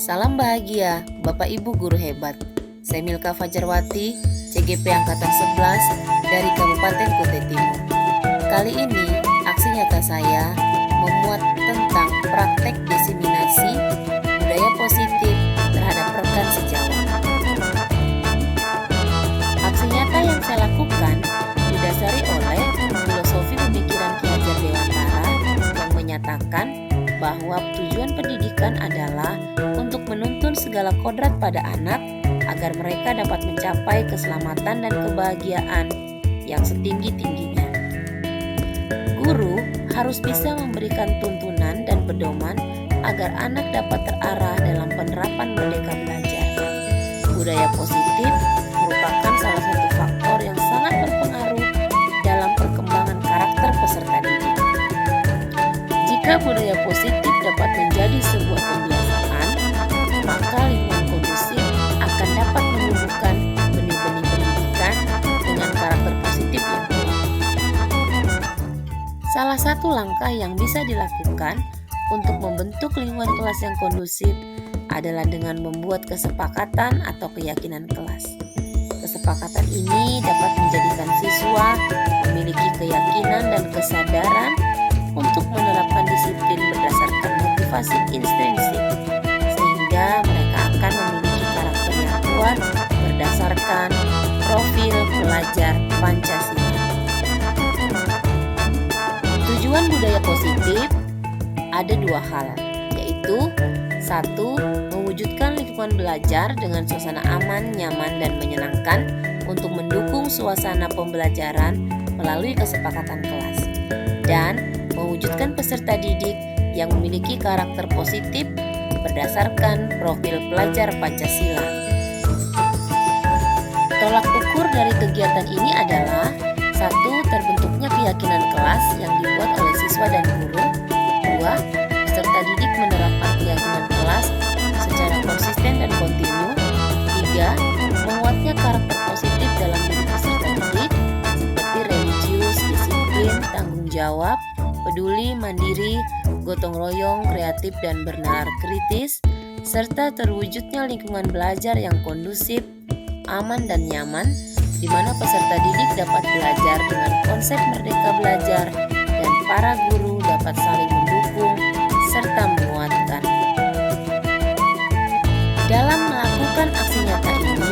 Salam bahagia, Bapak Ibu guru hebat. Saya Milka Fajarwati, CGP Angkatan 11 dari Kabupaten Kutai Timur. Kali ini, aksi nyata saya memuat tentang praktek diseminasi budaya positif terhadap rekan sejawat. Aksi nyata yang saya lakukan didasari oleh filosofi pemikiran Ki Hajar Dewantara yang menyatakan bahwa tujuan pendidikan adalah untuk menuntun segala kodrat pada anak agar mereka dapat mencapai keselamatan dan kebahagiaan yang setinggi-tingginya. Guru harus bisa memberikan tuntunan dan pedoman agar anak dapat terarah dalam penerapan merdeka belajar. Budaya positif merupakan salah satu faktor yang sangat berpengaruh dalam perkembangan karakter peserta didik. Jika budaya positif dapat menjadi sebuah kebiasaan, maka lingkungan kondusif akan dapat menumbuhkan benih-benih pendidikan dengan karakter positif yang kuat. Salah satu langkah yang bisa dilakukan untuk membentuk lingkungan kelas yang kondusif adalah dengan membuat kesepakatan atau keyakinan kelas. Kesepakatan ini dapat menjadikan siswa memiliki keyakinan dan kesadaran untuk menerapkan disiplin berdasarkan motivasi intrinsik, sehingga mereka akan memiliki karakter yang kuat berdasarkan profil pelajar Pancasila. Tujuan budaya positif ada dua hal, yaitu 1. Mewujudkan lingkungan belajar dengan suasana aman, nyaman, dan menyenangkan untuk mendukung suasana pembelajaran melalui kesepakatan kelas, dan mewujudkan peserta didik yang memiliki karakter positif berdasarkan profil pelajar Pancasila. Tolak ukur dari kegiatan ini adalah 1. Terbentuknya keyakinan kelas yang dibuat oleh siswa dan guru. 2. Peserta didik menerapkan keyakinan kelas secara konsisten dan kontinu. 3. Menguatnya karakter positif dalam diri peserta didik seperti religius, disiplin, tanggung jawab, peduli, mandiri, gotong royong, kreatif, dan bernalar kritis, serta terwujudnya lingkungan belajar yang kondusif, aman, dan nyaman, di mana peserta didik dapat belajar dengan konsep merdeka belajar dan para guru dapat saling mendukung serta menguatkan. Dalam melakukan aksi nyata ini,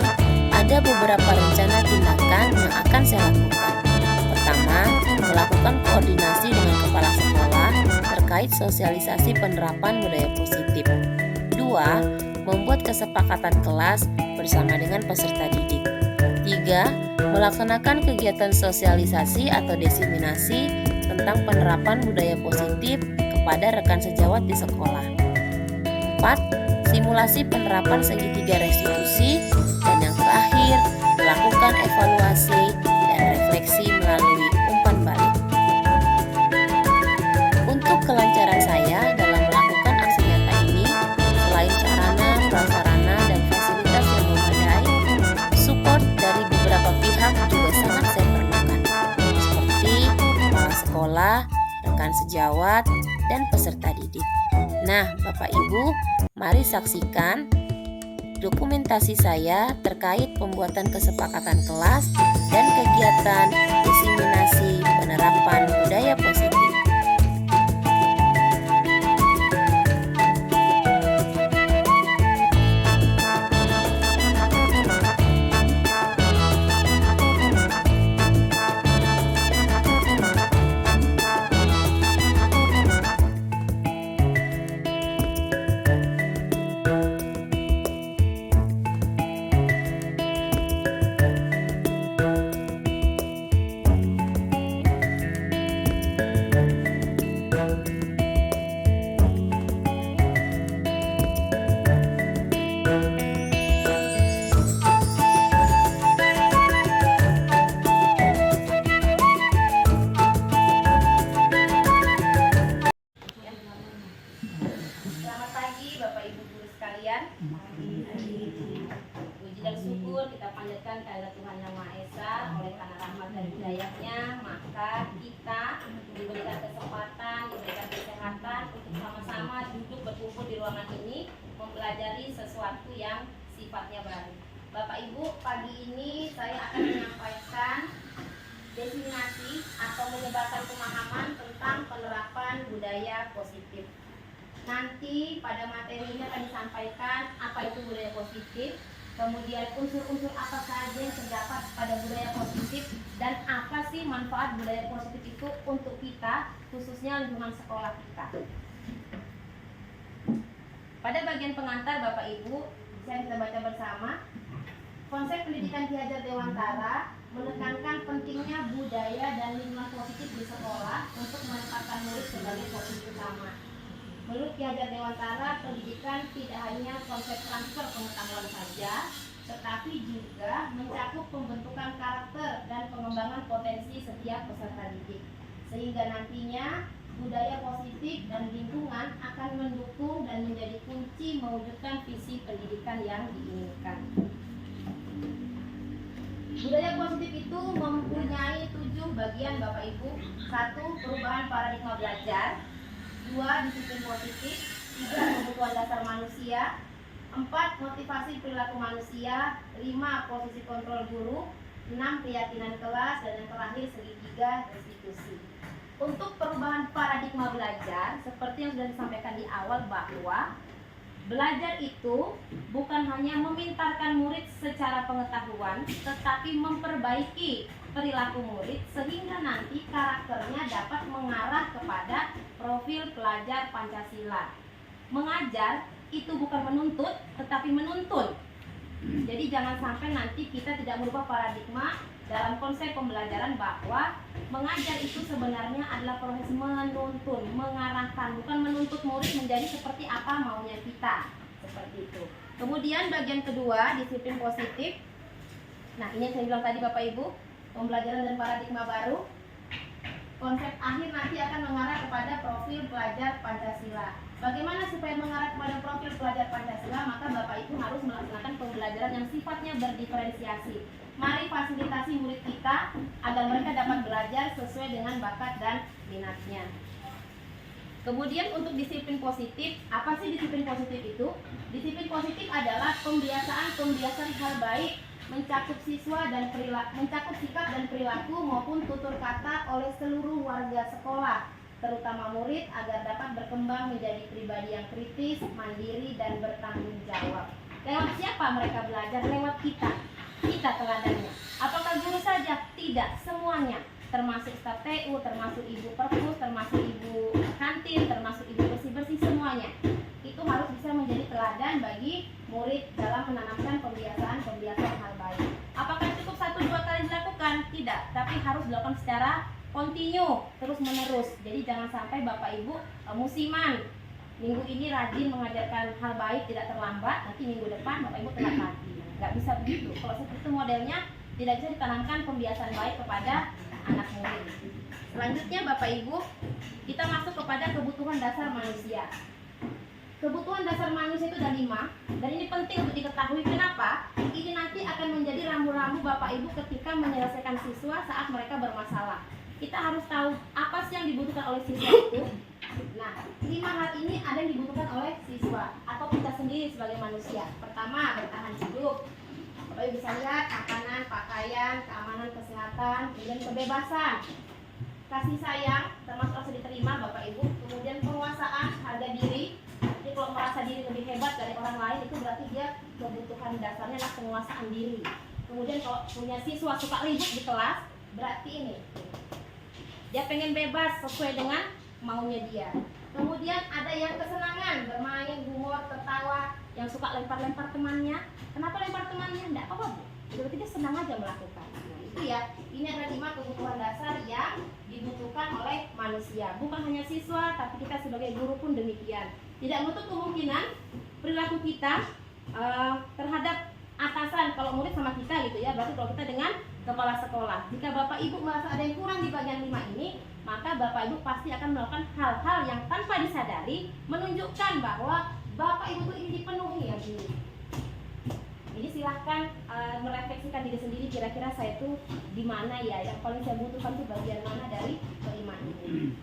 ada beberapa rencana tindakan yang akan saya lakukan. Pertama, melakukan koordinasi dengan kepala sekolah terkait sosialisasi penerapan budaya positif. 2. Membuat kesepakatan kelas bersama dengan peserta didik. 3. Melaksanakan kegiatan sosialisasi atau diseminasi tentang penerapan budaya positif kepada rekan sejawat di sekolah. 4. Simulasi penerapan segitiga restitusi. Dan yang terakhir, melakukan evaluasi dan refleksi melalui umpan balik. Untuk kelancaran saya dalam melakukan aksi nyata ini, selain sarana, prasarana, dan fasilitas yang memadai, support dari beberapa pihak juga sangat saya perlukan, seperti kepala sekolah, rekan sejawat, dan peserta didik. Nah, Bapak Ibu, mari saksikan dokumentasi saya terkait pembuatan kesepakatan kelas dan kegiatan diseminasi penerapan budaya positif. Selamat pagi Bapak Ibu guru sekalian. Puji dan syukur kita panjatkan kehadirat Tuhan Yang Maha Esa. Oleh karena rahmat dan hidayahnya, maka kita diberikan kesempatan, diberikan kesehatan untuk sama-sama duduk berkumpul di ruangan ini mempelajari sesuatu yang sifatnya baru. Bapak Ibu, pagi ini saya akan menyampaikan definisi atau menyebarkan pemahaman tentang penerapan budaya positif. Nanti pada materinya akan disampaikan apa itu budaya positif, kemudian unsur-unsur apa saja yang terdapat pada budaya positif, dan apa sih manfaat budaya positif itu untuk kita, khususnya lingkungan sekolah kita. Pada bagian pengantar Bapak Ibu, bisa kita baca bersama. Konsep pendidikan Ki Hajar Dewantara menekankan pentingnya budaya dan lingkungan positif di sekolah untuk menempatkan murid sebagai fokus utama. Menurut Ki Hajar Dewantara, pendidikan tidak hanya konsep transfer pengetahuan saja, tetapi juga mencakup pembentukan karakter dan pengembangan potensi setiap peserta didik. Sehingga nantinya budaya positif dan lingkungan akan mendukung dan menjadi kunci mewujudkan visi pendidikan yang diinginkan. Budaya positif itu mempunyai 7 bagian Bapak Ibu. 1. Perubahan paradigma belajar. 2. Disiplin positif. 3. Kebutuhan dasar manusia. 4. Motivasi perilaku manusia. 5. Posisi kontrol guru. 6. Keyakinan kelas. Dan yang terakhir segitiga restitusi. Untuk perubahan paradigma belajar, seperti yang sudah disampaikan di awal bahwa belajar itu bukan hanya memintarkan murid secara pengetahuan, tetapi memperbaiki perilaku murid sehingga nanti karakternya dapat mengarah kepada profil pelajar Pancasila. Mengajar itu bukan menuntut, tetapi menuntun. Jadi jangan sampai nanti kita tidak merubah paradigma dalam konsep pembelajaran bahwa mengajar itu sebenarnya adalah proses menuntun, mengarahkan, bukan menuntut murid menjadi seperti apa maunya kita. Seperti itu. Kemudian bagian kedua, disiplin positif. Nah, ini yang saya bilang tadi Bapak Ibu, pembelajaran dan paradigma baru. Konsep akhir nanti akan mengarah kepada profil pelajar Pancasila. Bagaimana supaya mengarah kepada profil pelajar Pancasila? Maka Bapak Ibu harus melaksanakan pembelajaran yang sifatnya berdiferensiasi. Mari fasilitasi murid kita agar mereka dapat belajar sesuai dengan bakat dan minatnya. Kemudian untuk disiplin positif, apa sih disiplin positif itu? Disiplin positif adalah pembiasaan hal baik mencakup siswa dan mencakup sikap dan perilaku maupun tutur kata oleh seluruh warga sekolah, terutama murid agar dapat berkembang menjadi pribadi yang kritis, mandiri dan bertanggung jawab. Lewat siapa mereka belajar? Lewat kita. Kita teladannya. Apakah guru saja? Tidak, semuanya. Termasuk staf TU, termasuk ibu perpus, termasuk ibu kantin, termasuk ibu bersih-bersih, semuanya. Itu harus bisa menjadi teladan bagi murid dalam menanamkan pembiasaan hal baik. Apakah cukup 1-2 kali dilakukan? Tidak, tapi harus dilakukan secara kontinu, terus menerus. Jadi jangan sampai Bapak Ibu musiman. Minggu ini rajin mengajarkan hal baik tidak terlambat, nanti minggu depan Bapak Ibu telat lagi. Nggak bisa begitu. Kalau seperti itu modelnya tidak bisa ditanamkan pembiasaan baik kepada anak murid. Selanjutnya Bapak Ibu, kita masuk kepada kebutuhan dasar manusia. Kebutuhan dasar manusia itu ada 5, dan ini penting untuk diketahui. Kenapa? Ini nanti akan menjadi rambu-rambu Bapak Ibu ketika menyelesaikan siswa saat mereka bermasalah. Kita harus tahu apa sih yang dibutuhkan oleh siswa itu. Nah, 5 hal ini ada yang dibutuhkan oleh siswa atau kita sendiri sebagai manusia. Pertama, bertahan hidup. Bapak Ibu bisa lihat makanan, pakaian, keamanan, kesehatan, kemudian kebebasan, kasih sayang, termasuk rasa diterima Bapak Ibu. Kemudian penguasaan, harga diri. Jadi kalau merasa diri lebih hebat dari orang lain, itu berarti dia kebutuhan dasarnya adalah penguasaan diri. Kemudian kalau punya siswa suka ribut di kelas, berarti ini dia pengen bebas sesuai dengan maunya dia. Kemudian ada yang kesenangan, bermain, humor, tertawa, yang suka lempar-lempar temannya. Kenapa lempar temannya? Enggak apa-apa, Bu. Berarti dia senang aja melakukan. Nah, itu ya, ini ada 5 kebutuhan dasar yang dibutuhkan oleh manusia. Bukan hanya siswa, tapi kita sebagai guru pun demikian. Tidak menutup kemungkinan perilaku kita terhadap atasan, kalau murid sama kita gitu ya. Berarti kalau kita dengan kepala sekolah, jika Bapak Ibu merasa ada yang kurang di bagian 5 ini, maka Bapak Ibu pasti akan melakukan hal-hal yang tanpa disadari menunjukkan bahwa Bapak Ibu itu ini dipenuhi ya Bu. Jadi silahkan merefleksikan diri sendiri, kira-kira saya itu di mana ya, yang paling saya butuhkan itu bagian mana dari kelima ini.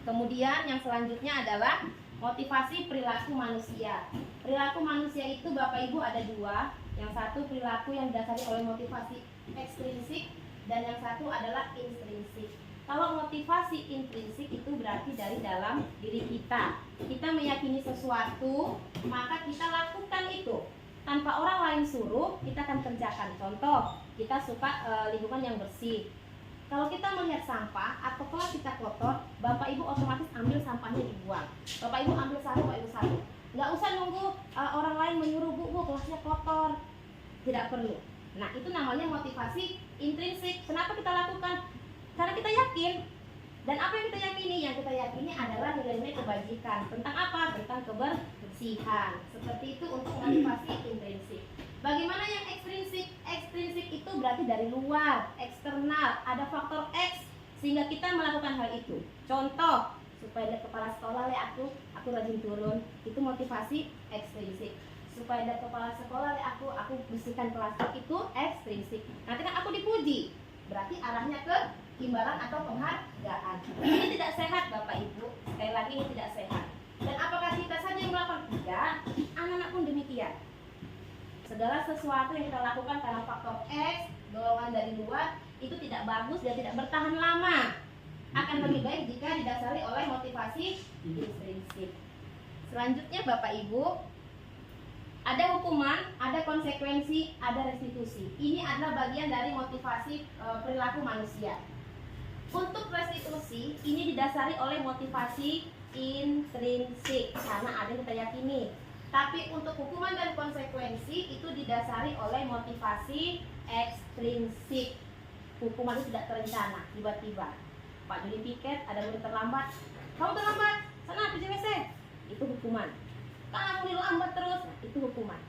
Kemudian yang selanjutnya adalah motivasi perilaku manusia. Perilaku manusia itu Bapak Ibu ada dua. Yang satu perilaku yang didasari oleh motivasi ekstrinsik dan yang satu adalah intrinsik. Kalau motivasi intrinsik itu berarti dari dalam diri kita. Kita meyakini sesuatu, maka kita lakukan itu. Tanpa orang lain suruh, kita akan kerjakan. Contoh, kita suka lingkungan yang bersih. Kalau kita melihat sampah atau kelas kita kotor, Bapak Ibu otomatis ambil sampahnya dibuang. Bapak Ibu ambil satu, Bapak Ibu satu. Nggak usah nunggu orang lain menyuruh, Bu, kelasnya kotor. Tidak perlu. Nah, itu namanya motivasi intrinsik. Kenapa kita lakukan? Karena kita yakin. Dan apa yang kita yakini? Yang kita yakini adalah nilai-nilai kebajikan. Tentang apa? Tentang kebersihan. Seperti itu untuk motivasi intrinsik. Bagaimana yang ekstrinsik? Ekstrinsik itu berarti dari luar, eksternal, ada faktor X sehingga kita melakukan hal itu. Contoh, supaya ada kepala sekolah aku rajin turun, itu motivasi ekstrinsik. Supaya ada kepala sekolah aku bersihkan kelas, itu ekstrinsik. Nanti kan aku dipuji, berarti arahnya ke imbalan atau penghargaan. Ini tidak sehat Bapak Ibu. Sekali lagi ini tidak sehat. Dan apakah kita saja yang melakukan? Tidak, anak-anak pun demikian. Segala sesuatu yang kita lakukan karena faktor X, dorongan dari luar, itu tidak bagus dan tidak bertahan lama. Akan lebih baik jika didasari oleh motivasi intrinsik. Selanjutnya Bapak Ibu, ada hukuman, ada konsekuensi, ada restitusi. Ini adalah bagian dari motivasi perilaku manusia. Untuk restitusi, ini didasari oleh motivasi intrinsik karena ada yang kita yakini. Tapi untuk hukuman dan konsekuensi itu didasari oleh motivasi ekstrinsik. Hukuman itu tidak terencana, tiba-tiba. Pak Juli piket, ada murid terlambat. Kamu terlambat, sana pergi WC. Itu hukuman. Kamu lambat terus, nah, itu hukuman.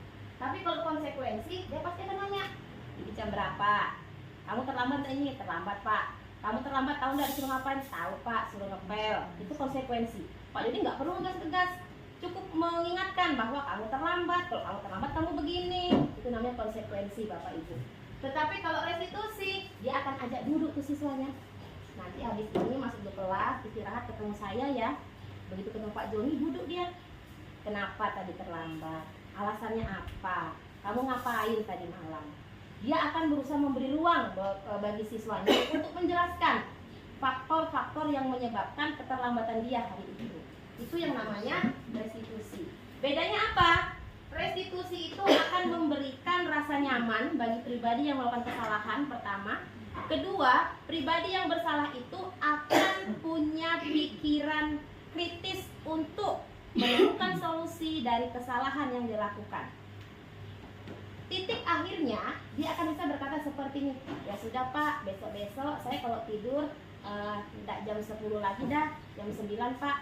Tapi kalau konsekuensi, dia pasti akan nanya, di jam berapa? Kamu terlambat ini? Terlambat Pak. Kamu terlambat, tahu nggak disuruh ngapain? Tahu Pak, suruh ngepel. Itu konsekuensi. Pak Juli nggak perlu tegas-tegas. Cukup mengingatkan bahwa kamu terlambat, kalau kamu terlambat kamu begini. Itu namanya konsekuensi Bapak Ibu. Tetapi kalau restitusi, dia akan ajak duduk tuh siswanya. Nanti habis ini masuk ke kelas, istirahat ketemu saya ya. Begitu ketemu Pak Joni, duduk dia. Kenapa tadi terlambat? Alasannya apa? Kamu ngapain tadi malam? Dia akan berusaha memberi ruang bagi siswanya untuk menjelaskan faktor-faktor yang menyebabkan keterlambatan dia hari itu. Itu yang namanya restitusi. Bedanya apa? Restitusi itu akan memberikan rasa nyaman bagi pribadi yang melakukan kesalahan pertama. Kedua, pribadi yang bersalah itu akan punya pikiran kritis untuk menemukan solusi dari kesalahan yang dilakukan. Titik akhirnya dia akan bisa berkata seperti ini, ya sudah Pak, besok-besok saya kalau tidur tidak jam 10 lagi dah, jam 9 Pak,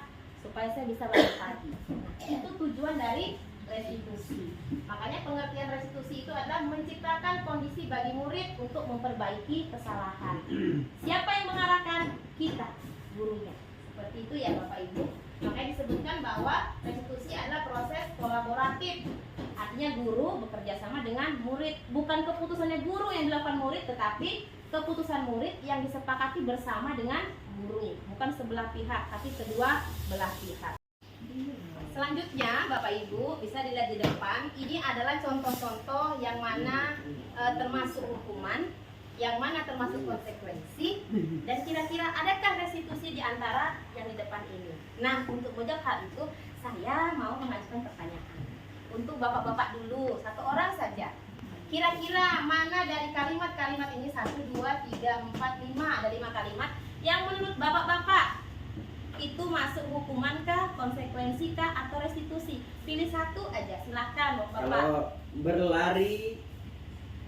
supaya saya bisa bangun pagi. Nah, itu tujuan dari restitusi. Makanya pengertian restitusi itu adalah menciptakan kondisi bagi murid untuk memperbaiki kesalahan. Siapa yang mengarahkan? Kita, gurunya. Seperti itu ya Bapak Ibu. Makanya disebutkan bahwa restitusi adalah proses kolaboratif. Artinya guru bekerja sama dengan murid. Bukan keputusannya guru yang dilakukan murid, tetapi keputusan murid yang disepakati bersama dengan guru. Bukan sebelah pihak, tapi kedua belah pihak. Selanjutnya Bapak Ibu bisa dilihat di depan. Ini adalah contoh-contoh yang mana termasuk hukuman, yang mana termasuk konsekuensi, dan kira-kira adakah restitusi di antara yang di depan ini. Nah, untuk menjawab hal itu saya mau mengajukan pertanyaan untuk bapak-bapak dulu, satu orang saja. Kira-kira mana dari kalimat-kalimat ini 1, 2, 3, 4, 5, ada 5 kalimat yang menurut bapak-bapak itu masuk hukuman kah, konsekuensi kah, atau restitusi? Pilih satu aja, silahkan Bapak. Kalau berlari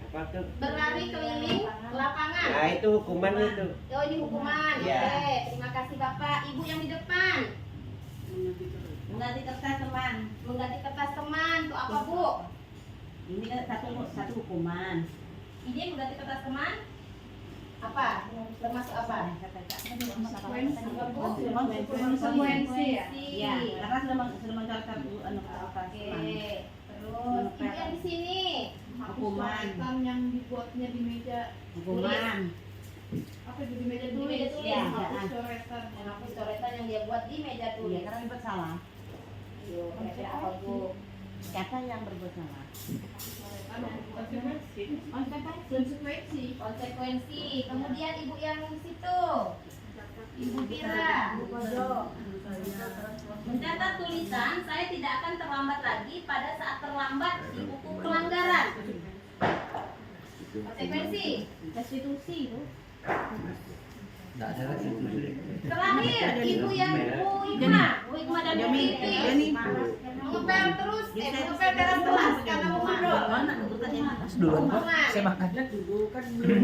apa tuh? Berlari keliling lapangan. Nah itu hukuman itu. Oh ini hukuman. Ya. Oke, terima kasih Bapak. Ibu yang di depan. Mengganti kertas teman. Mengganti kertas teman. Itu apa Bu? Ini kan satu hukuman. Ini yang mengganti kertas teman. Apa? Termasuk apa? Konsekuensi ya. Iya. Karena sudah mencatat kertas Oke. teman. Terus ibu yang di sini. Hukuman. Yang dibuatnya di meja Hukuman. apa itu di meja Di tulis? meja tulis. Ya. Hapus coretan. Menghapus coretan yang dia buat di meja Iya, tulis. karena dibuat salah. Yuk, kira-kira apa Bu? Kata yang berbuat salah. Konsekuensi. Kemudian ibu yang situ, Ibu Pira. Mencatat tulisan, saya tidak akan terlambat lagi pada saat terlambat di buku pelanggaran. Konsekuensi. Restitusi itu. Terakhir, ibu yang Bu Hikmah dan Bu Titis. Mengepel terus, mengepel teras karena mau ngobrol. Duluan Pak, saya makannya dulu kan belum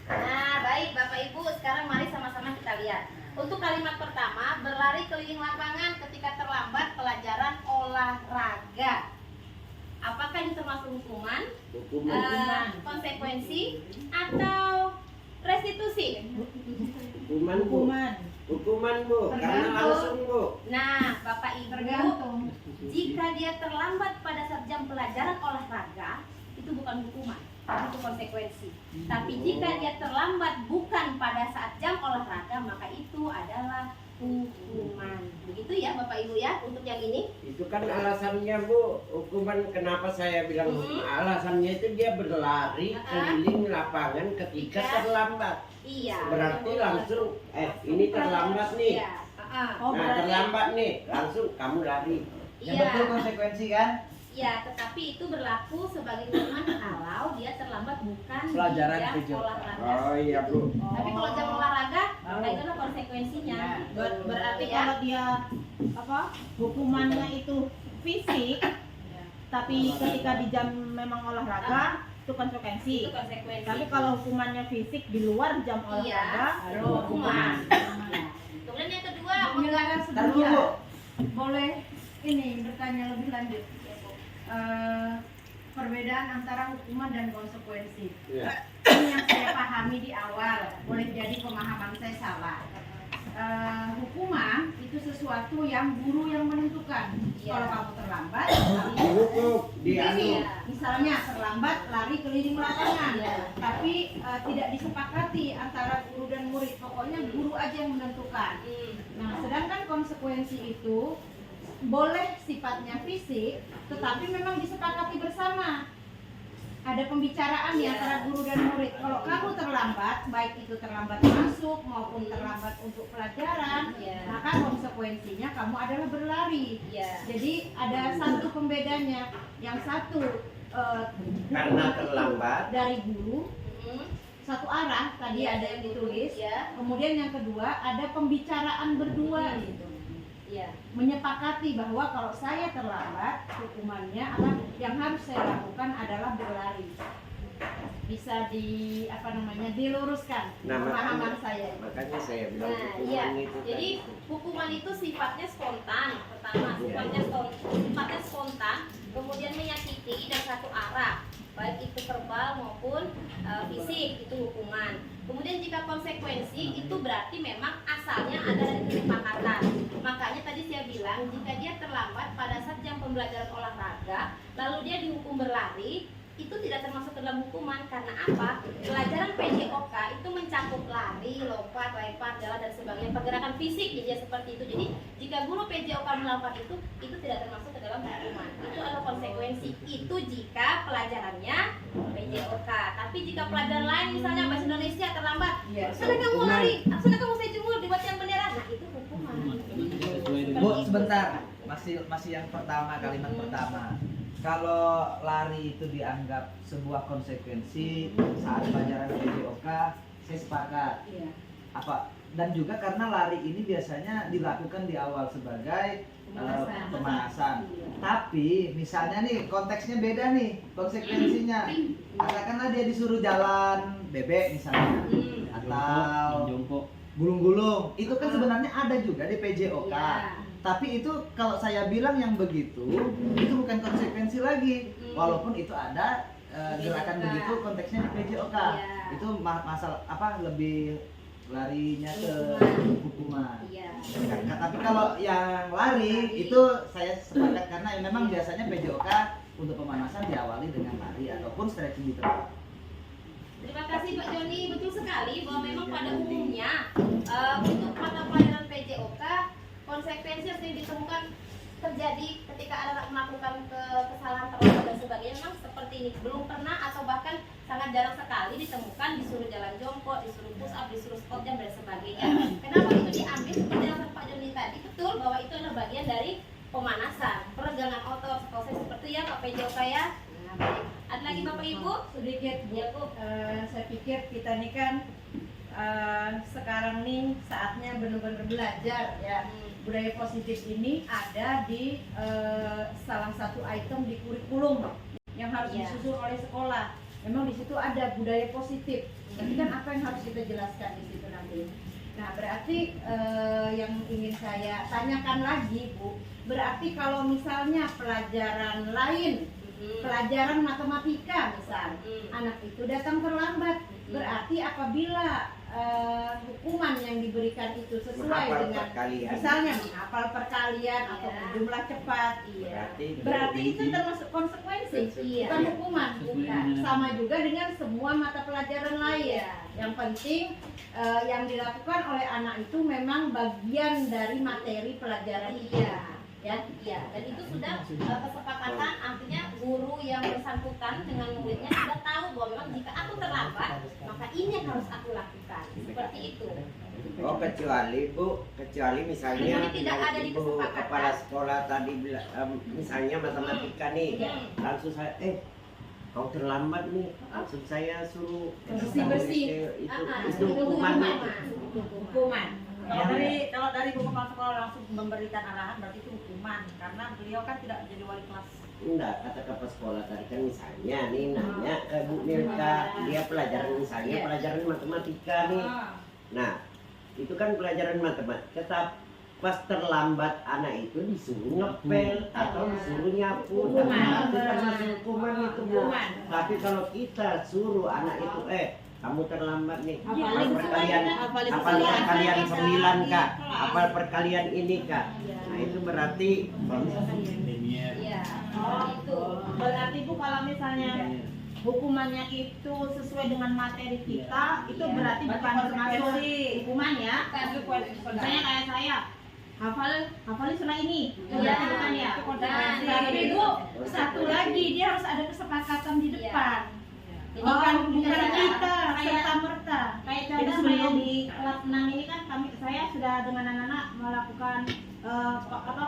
Nah, baik Bapak Ibu, sekarang mari sama-sama kita lihat. Untuk kalimat pertama, berlari keliling lapangan ketika terlambat pelajaran olahraga. Apakah ini termasuk hukuman, konsekuensi, atau restitusi? Hukuman Bu. Hukuman Bu, karena langsung Bu. Nah, Bapak Ibu, Tergantung. jika dia terlambat pada saat jam pelajaran olahraga, itu bukan hukuman, itu konsekuensi. Tapi jika dia terlambat bukan pada saat jam olahraga, maka itu adalah hukuman. Begitu ya Bapak Ibu ya, untuk yang ini. Itu kan alasannya Bu. Hukuman kenapa saya bilang alasannya itu dia berlari keliling lapangan ketika Iya. terlambat. Iya. Berarti langsung ini terlambat nih. Iya. Nah, terlambat nih, langsung kamu lari. Iya. konsekuensi kan? Ya, tetapi itu berlaku sebagai hukuman kalau dia terlambat bukan Pelajaran di jam video. olahraga. Oh iya Bu. Tapi kalau jam olahraga, maka itu adalah konsekuensinya. Berarti ya. Kalau dia hukumannya itu fisik, tapi ketika di jam memang olahraga itu konsekuensi. Itu konsekuensi. Tapi kalau hukumannya fisik di luar jam olahraga, Iya, hukuman. Kemudian yang kedua, Penjelasan Ntar dulu Bu. boleh ini bertanya lebih lanjut. Perbedaan antara hukuman dan konsekuensi. Iya. Ini yang saya pahami di awal, boleh jadi pemahaman saya salah. Hukuman itu sesuatu yang guru yang menentukan. Iya. Kalau kamu terlambat, Dihukum, Iya. misalnya terlambat lari keliling lapangan, Iya. tapi tidak disepakati antara guru dan murid. Pokoknya guru aja yang menentukan. Nah, sedangkan konsekuensi itu boleh sifatnya fisik, tetapi memang disepakati bersama. Ada pembicaraan di antara guru dan murid. Kalau kamu terlambat, baik itu terlambat masuk maupun terlambat untuk pelajaran, Iya. maka konsekuensinya kamu adalah berlari. Iya. Jadi ada satu pembedanya. Yang satu Karena terlambat. dari guru, satu arah tadi Iya, ada yang ditulis. Ya. Kemudian yang kedua ada pembicaraan berdua gitu. Iya. Menyepakati bahwa kalau saya terlambat hukumannya apa yang harus saya lakukan adalah berlari. Bisa diluruskan Nah, pemahaman saya. Makanya saya bilang Nah, hukuman iya. itu kan. Jadi hukuman itu sifatnya spontan. Pertama, sifatnya spontan, kemudian menyakiti dan satu arah, baik itu verbal maupun fisik, itu hukuman. Kemudian jika konsekuensi itu berarti memang asalnya ada dari kesepakatan. Makanya tadi saya bilang jika dia terlambat pada saat jam pembelajaran olahraga, lalu dia dihukum berlari, itu tidak termasuk ke dalam hukuman. Karena apa? Pelajaran PJOK itu mencakup lari, lompat, lempar, jalan dan sebagainya, pergerakan fisik ya seperti itu. Jadi jika guru PJOK melakukan itu tidak termasuk ke dalam hukuman. Itu adalah konsekuensi. Itu jika pelajarannya PJOK. Tapi jika pelajaran lain misalnya bahasa Indonesia terlambat, sana kamu lari, sana kamu saya jemur di yang bendera, nah itu hukuman. Bu, sebentar. Masih yang pertama, kalimat pertama. Kalau lari itu dianggap sebuah konsekuensi saat pelajaran PJOK, saya sepakat. Iya. Apa? Dan juga karena lari ini biasanya dilakukan di awal sebagai pemanasan. Tapi misalnya nih konteksnya beda nih konsekuensinya. Katakanlah dia disuruh jalan bebek misalnya, atau gulung-gulung. Itu kan sebenarnya ada juga di PJOK. Iya. Tapi itu kalau saya bilang yang begitu, itu bukan konsekuensi lagi. Walaupun itu ada gerakan begitu konteksnya di PJOK. Iya. Itu masalah lebih larinya ke hukuman. Iya. Tapi kalau yang lari itu saya sepakat karena memang biasanya PJOK untuk pemanasan diawali dengan lari ataupun stretching di tempat. Terima kasih Pak Joni, betul sekali bahwa memang pada umumnya untuk mata pelajaran PJOK konsekuensi yang sering ditemukan terjadi ketika anak melakukan kesalahan terlalu dan sebagainya memang seperti ini, belum pernah atau bahkan sangat jarang sekali ditemukan disuruh jalan jongkok, disuruh push up, disuruh squat jam dan sebagainya. Kenapa itu diambil seperti yang Pak Joni tadi, betul bahwa itu adalah bagian dari pemanasan, peregangan otot, proses seperti yang Pak Pejo kayak. Nah, baik. Ada lagi Bapak Ibu? Sedikit Bu, Ya, Bu. saya pikir kita nih kan sekarang nih saatnya benar-benar belajar ya. Budaya positif ini ada di salah satu item di kurikulum yang harus Iya. disusun oleh sekolah. Memang di situ ada budaya positif. Berarti kan apa yang harus kita jelaskan di situ nanti. Nah, berarti yang ingin saya tanyakan lagi, Bu, berarti kalau misalnya pelajaran lain, pelajaran matematika misal, anak itu datang terlambat, berarti apabila hukuman yang diberikan itu sesuai Menghafal dengan perkalian. misalnya menghafal perkalian atau jumlah cepat, berarti itu termasuk konsekuensi, Iya. bukan hukuman. Bukan. Sama juga dengan semua mata pelajaran lain. Iya. Yang penting yang dilakukan oleh anak itu memang bagian dari materi pelajaran itu. Ya, dan itu sudah kesepakatan, artinya guru yang bersangkutan dengan muridnya sudah tahu bahwa memang jika aku terlambat, maka ini yang harus aku lakukan. Seperti itu. Oh, kecuali misalnya Jadi tidak ada di ibu kesepakatan. kepala sekolah tadi bilang misalnya matematika nih, langsung saya kau terlambat nih, langsung saya suruh Bersih-bersih. itu hukuman itu. Hukuman. Kalau dari Bu Kepala Sekolah langsung memberikan arahan berarti itu hukuman karena beliau kan tidak menjadi wali kelas. Enggak, kata kepala sekolah tadi kan misalnya nih nanya ke Bu Milka, dia pelajaran misalnya pelajaran matematika nih. Nah, itu kan pelajaran matematika, tapi pas terlambat anak itu disuruh ngepel atau disuruh nyapu. Nah, itu kan masih hukuman itu, Bu. Tapi kalau kita suruh anak itu kamu terlambat nih, hafal perkalian 9 Kak, hafal perkalian ini Kak. Nah, itu berarti Iya. Itu. Berarti Bu kalau misalnya hukumannya itu sesuai dengan materi kita, itu berarti bukan termasuk hukuman ya. Misalnya kayak saya hafalin surah ini, berarti bukan ya. Tapi Bu, satu lagi dia harus ada kesepakatan di depan. Bukan kita serta merta. Kayak contoh saya di kelas 6 ini kan saya sudah dengan anak-anak melakukan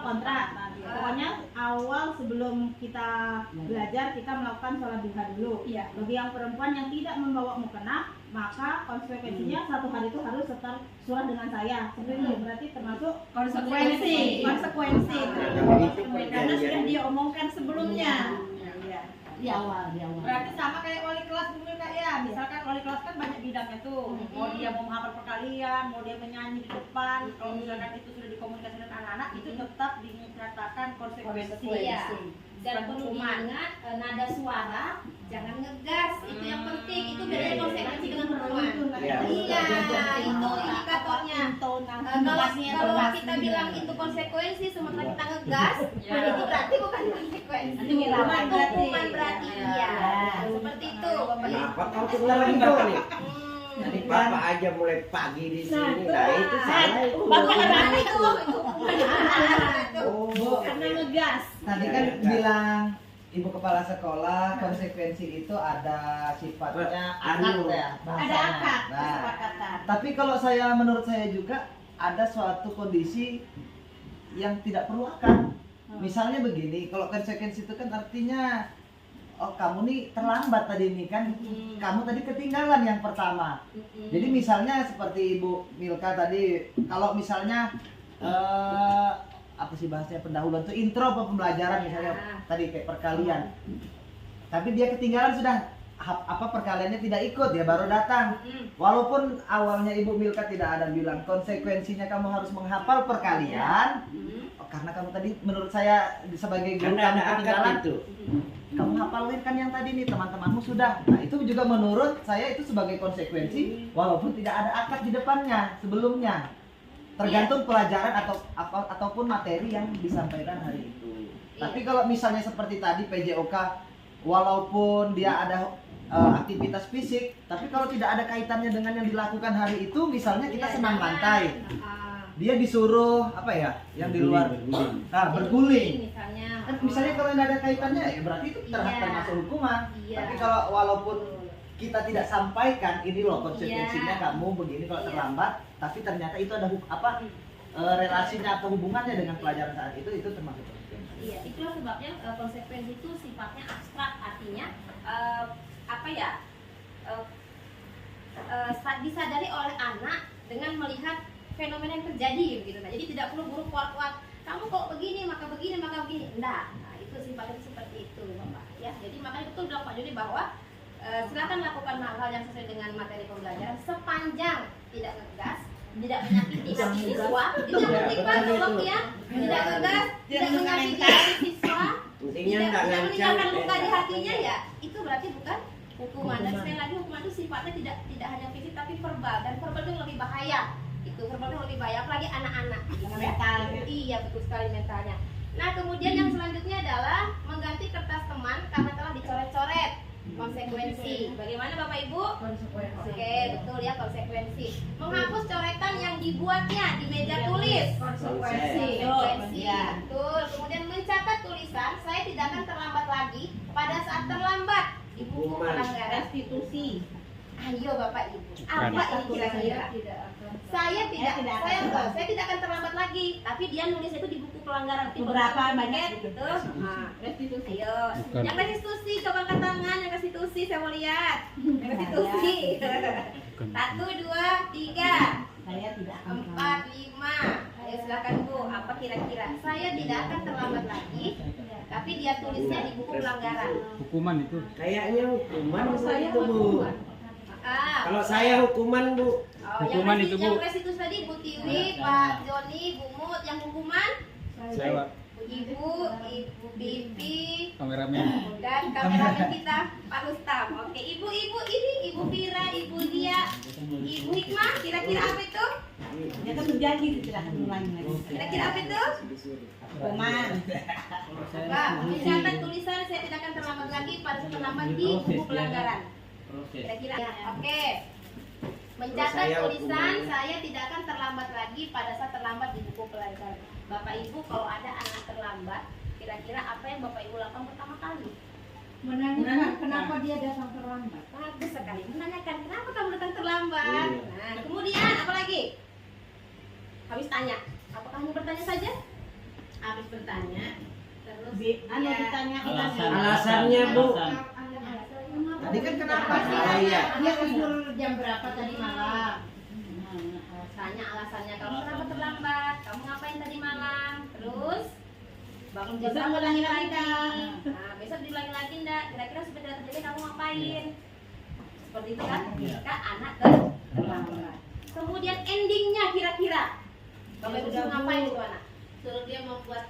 kontrak. Pokoknya awal sebelum kita belajar kita melakukan sholat duha dulu. Bagi yang perempuan yang tidak membawa mukena, maka konsekuensinya satu hari itu harus setar surah dengan saya. Seperti itu berarti termasuk Konsekuensi. Karena sudah dia omongkan sebelumnya. di awal. Berarti sama kayak wali kelas dulu Kak ya. Misalkan wali kelas kan banyak bidangnya tuh. Mau dia mau menghafal perkalian, mau dia menyanyi di depan. Kalau misalkan itu sudah dikomunikasikan dengan anak-anak, itu tetap dinyatakan konsekuensi. Iya. Dan perlu diingat nada suara jangan ngegas, itu yang penting. Itu beda konsekuensi dengan hukuman. Iya, itu indikatornya. Kalau kita bilang itu konsekuensi, sementara kita ngegas, itu berarti bukan konsekuensi. Hukuman berarti. Iya, seperti itu, Bapak Ibu. Kenapa kau tenggelam nih? Dari Bapak aja mulai pagi di sini, nah itu salah itu. Bapak berarti itu hukuman. Oh, Karena ngegas. Tadi kan bilang Ibu Kepala Sekolah konsekuensi itu ada sifatnya akad ya Ada bahasanya. akad Nah, kesepakatan. tapi kalau menurut saya juga ada suatu kondisi yang tidak perlu akad. Misalnya begini, kalau konsekuensi itu kan artinya oh kamu nih terlambat tadi nih kan, kamu tadi ketinggalan yang pertama. Jadi misalnya seperti Ibu Milka tadi, kalau misalnya apa sih bahasanya pendahuluan itu intro pembelajaran misalnya tadi kayak perkalian, tapi dia ketinggalan sudah perkaliannya tidak ikut, dia baru datang. Walaupun awalnya Ibu Milka tidak ada bilang konsekuensinya kamu harus menghafal perkalian, karena kamu tadi menurut saya sebagai guru karena kamu ada akad ketinggalan. itu. Kamu hafalin kan yang tadi nih, teman-temanmu sudah. Nah itu juga menurut saya itu sebagai konsekuensi walaupun tidak ada akad di depannya sebelumnya. Tergantung pelajaran ataupun materi yang disampaikan hari itu. Tapi kalau misalnya seperti tadi PJOK, walaupun dia ada aktivitas fisik, tapi kalau tidak ada kaitannya dengan yang dilakukan hari itu, misalnya kita senam lantai. dia disuruh apa ya yang di luar berguling. misalnya. Kan misalnya kalau nggak ada kaitannya ya berarti itu Iya. termasuk hukuman. Iya. Tapi kalau walaupun kita tidak sampaikan ini loh konsekuensinya Iya. kamu begini kalau Iya. terlambat, tapi ternyata itu ada relasinya atau hubungannya dengan pelajaran saat itu termasuk konsekuensi. Iya, itulah sebabnya konsekuensi itu sifatnya abstrak, artinya apa ya? Disadari oleh anak dengan melihat fenomena yang terjadi begitu. Nah, jadi tidak perlu guru kuat-kuat. Kamu kok begini, maka begini, maka begini. Enggak. Nah, itu sifatnya seperti itu, Bapak. Ya, jadi makanya betul bilang Pak Jody bahwa silakan lakukan hal-hal yang sesuai dengan materi pembelajaran sepanjang tidak ngegas, tidak menyakiti hati siswa. Itu yang penting Pak, tolong ya. Tidak ngegas, tidak menyakiti hati siswa. Intinya Tidak nggak ngancam. meninggalkan luka di hatinya ya. Itu berarti bukan hukuman. Dan sekali lagi hukuman itu sifatnya tidak hanya fisik tapi verbal, dan verbal itu lebih bahaya. Itu verbal itu lebih bahaya apalagi anak-anak. Mentalnya. Iya, betul sekali mentalnya. Nah, kemudian yang selanjutnya adalah mengganti kertas teman karena telah dicoret-coret. Konsekuensi. Bagaimana Bapak Ibu? Oke, betul ya, konsekuensi. Menghapus coretan yang dibuatnya di meja tulis. Konsekuensi. Konsekuensi. Ya. Betul. Kemudian mencatat tulisan, saya tidak akan terlambat lagi pada saat terlambat di buku Hukuman. pelanggaran. Restitusi. Ayo Bapak Ibu, apa ini kira-kira? Saya tidak akan terlambat lagi, tapi dia nulis itu di buku pelanggaran. Beberapa banyak gitu. gitu. Nah, Restitusi. ayo, yang restitusi coba angkat tangan, yang restitusi saya mau lihat. Yang restitusi. 1, 2, 3, Saya tidak akan 4, 5. Ayo silakan Bu, apa kira-kira? Saya tidak akan terlambat lagi, tapi dia tulisnya di buku pelanggaran. Hukuman itu. Kayaknya hukuman Bu, Saya itu Bu. Kalau saya hukuman Bu. Hukuman itu, Bu. Yang restitusi tadi Bu Tiwi, Pak Joni, Bu Mut, yang hukuman Saya Ibu Bibi, kameramen. dan kameramen kita Pak Rustam. Oke, ibu-ibu ini Ibu Fira, Ibu Lia, Ibu Hikmah, kira-kira apa itu? Dia kan berjanji tidak akan ulangi lagi. Kira-kira apa itu? Hukuman. Pak, mencatat tulisan saya tidak akan terlambat lagi pada saat terlambat di buku pelanggaran. Kira-kira ya, oke. Mencatat Saya tulisan hukumannya. saya tidak akan terlambat lagi pada saat terlambat di buku pelajaran. Bapak Ibu, kalau ada anak terlambat, kira-kira apa yang Bapak Ibu lakukan pertama kali? Menanyakan kenapa dia datang terlambat. Bagus sekali, menanyakan kenapa kamu datang terlambat. Iya. Nah, kemudian apa lagi? Habis tanya, apakah hanya bertanya saja? Habis bertanya, terus Ditanya Alasannya Bu. Tadi kan kenapa? Iya. Dia tidur jam berapa tadi malam? tanya alasannya, kamu kenapa terlambat, kamu ngapain tadi malam, terus bangun jam Besok berapa ulangi lagi lagi, Kak. nah besok diulangi lagi enggak, kira-kira supaya tidak terjadi kamu ngapain, seperti itu kan, jika anak terlambat. Kemudian endingnya kira-kira bapak ibu suruh ngapain itu anak, suruh dia membuat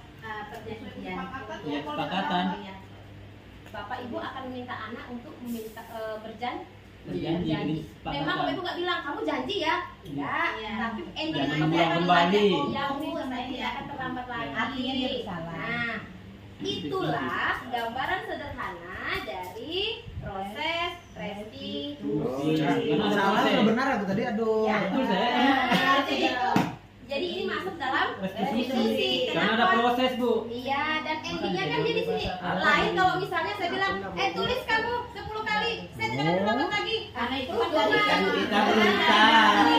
perjanjian, Kesepakatan. bapak ibu akan meminta anak untuk meminta berjanji. Berjanji. Memang bapak ibu nggak bilang kamu janji ya, enggak. Tapi endingnya Jangan dia akan kembali. bilang, ya Bu, saya tidak akan terlambat lagi. Artinya dia bersalah. Nah, itulah gambaran sederhana dari proses restitusi. Karena ada Salah proses. atau benar aku tadi? Aduh. Ya. Betul saya. Jadi ini masuk dalam Restitusi. restitusi. Karena ada Kenapa? proses, Bu. Iya, dan endingnya kan dia di sini. Lain kalau misalnya saya bilang, tulis kamu 10 kali, saya tidak akan terlambat lagi. Karena itu Kan kita hukuman. belum tahu.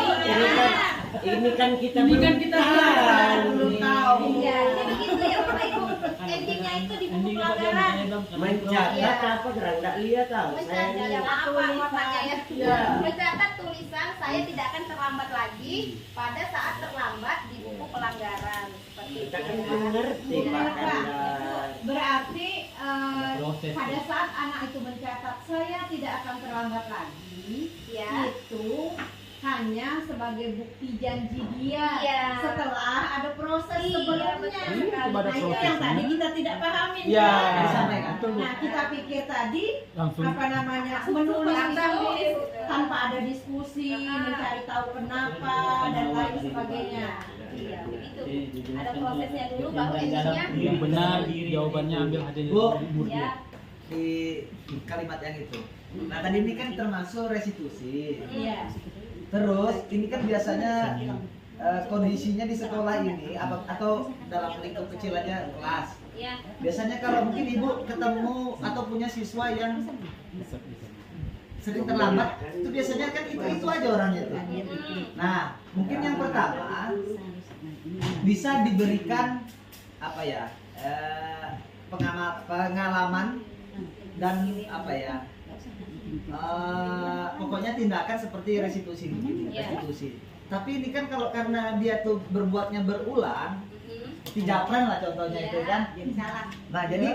Ini kan kita belum tahu. Iya, jadi begitu ya Bapak Ibu. Endingnya itu di buku pelanggaran. Mencatat apa gerak nggak lihat tahu. Saya Mencatat, ini ya maaf makanya ya. Iya. Mencatat tulisan saya tidak akan terlambat lagi pada saat terlambat di buku pelanggaran. Seperti kita itu. kan belum ngerti Pak Kandar. Berarti Proses. pada saat anak itu mencatat saya tidak akan terlambat lagi, Ya. itu hanya sebagai bukti janji dia Iya. setelah ada proses Iya, sebelumnya. betul sekali. Ada Nah, itu prosesnya. yang tadi kita tidak pahamin. Iya. kan? Disampaikan. Betul, Bu. Nah, kita pikir tadi Langsung. apa namanya menulis Langsung. itu tanpa ada diskusi, mencari tahu kenapa dan lain sebagainya. Iya, begitu. Ada prosesnya dulu baru endingnya. Yang benar, jawabannya ambil aja Bu. Ya. Di kalimat yang itu. Nah tadi ini kan termasuk restitusi. Iya. Terus ini kan biasanya kondisinya di sekolah ini atau dalam lingkup kecil aja kelas. Ya. Biasanya kalau mungkin ibu ketemu atau punya siswa yang sering terlambat, itu biasanya kan itu aja orangnya tuh. Nah, mungkin yang pertama bisa diberikan apa ya pengalaman dan apa ya pokoknya tindakan seperti restitusi. Tapi ini kan kalau karena dia tuh berbuatnya berulang, dijapran lah contohnya itu kan. Nah jadi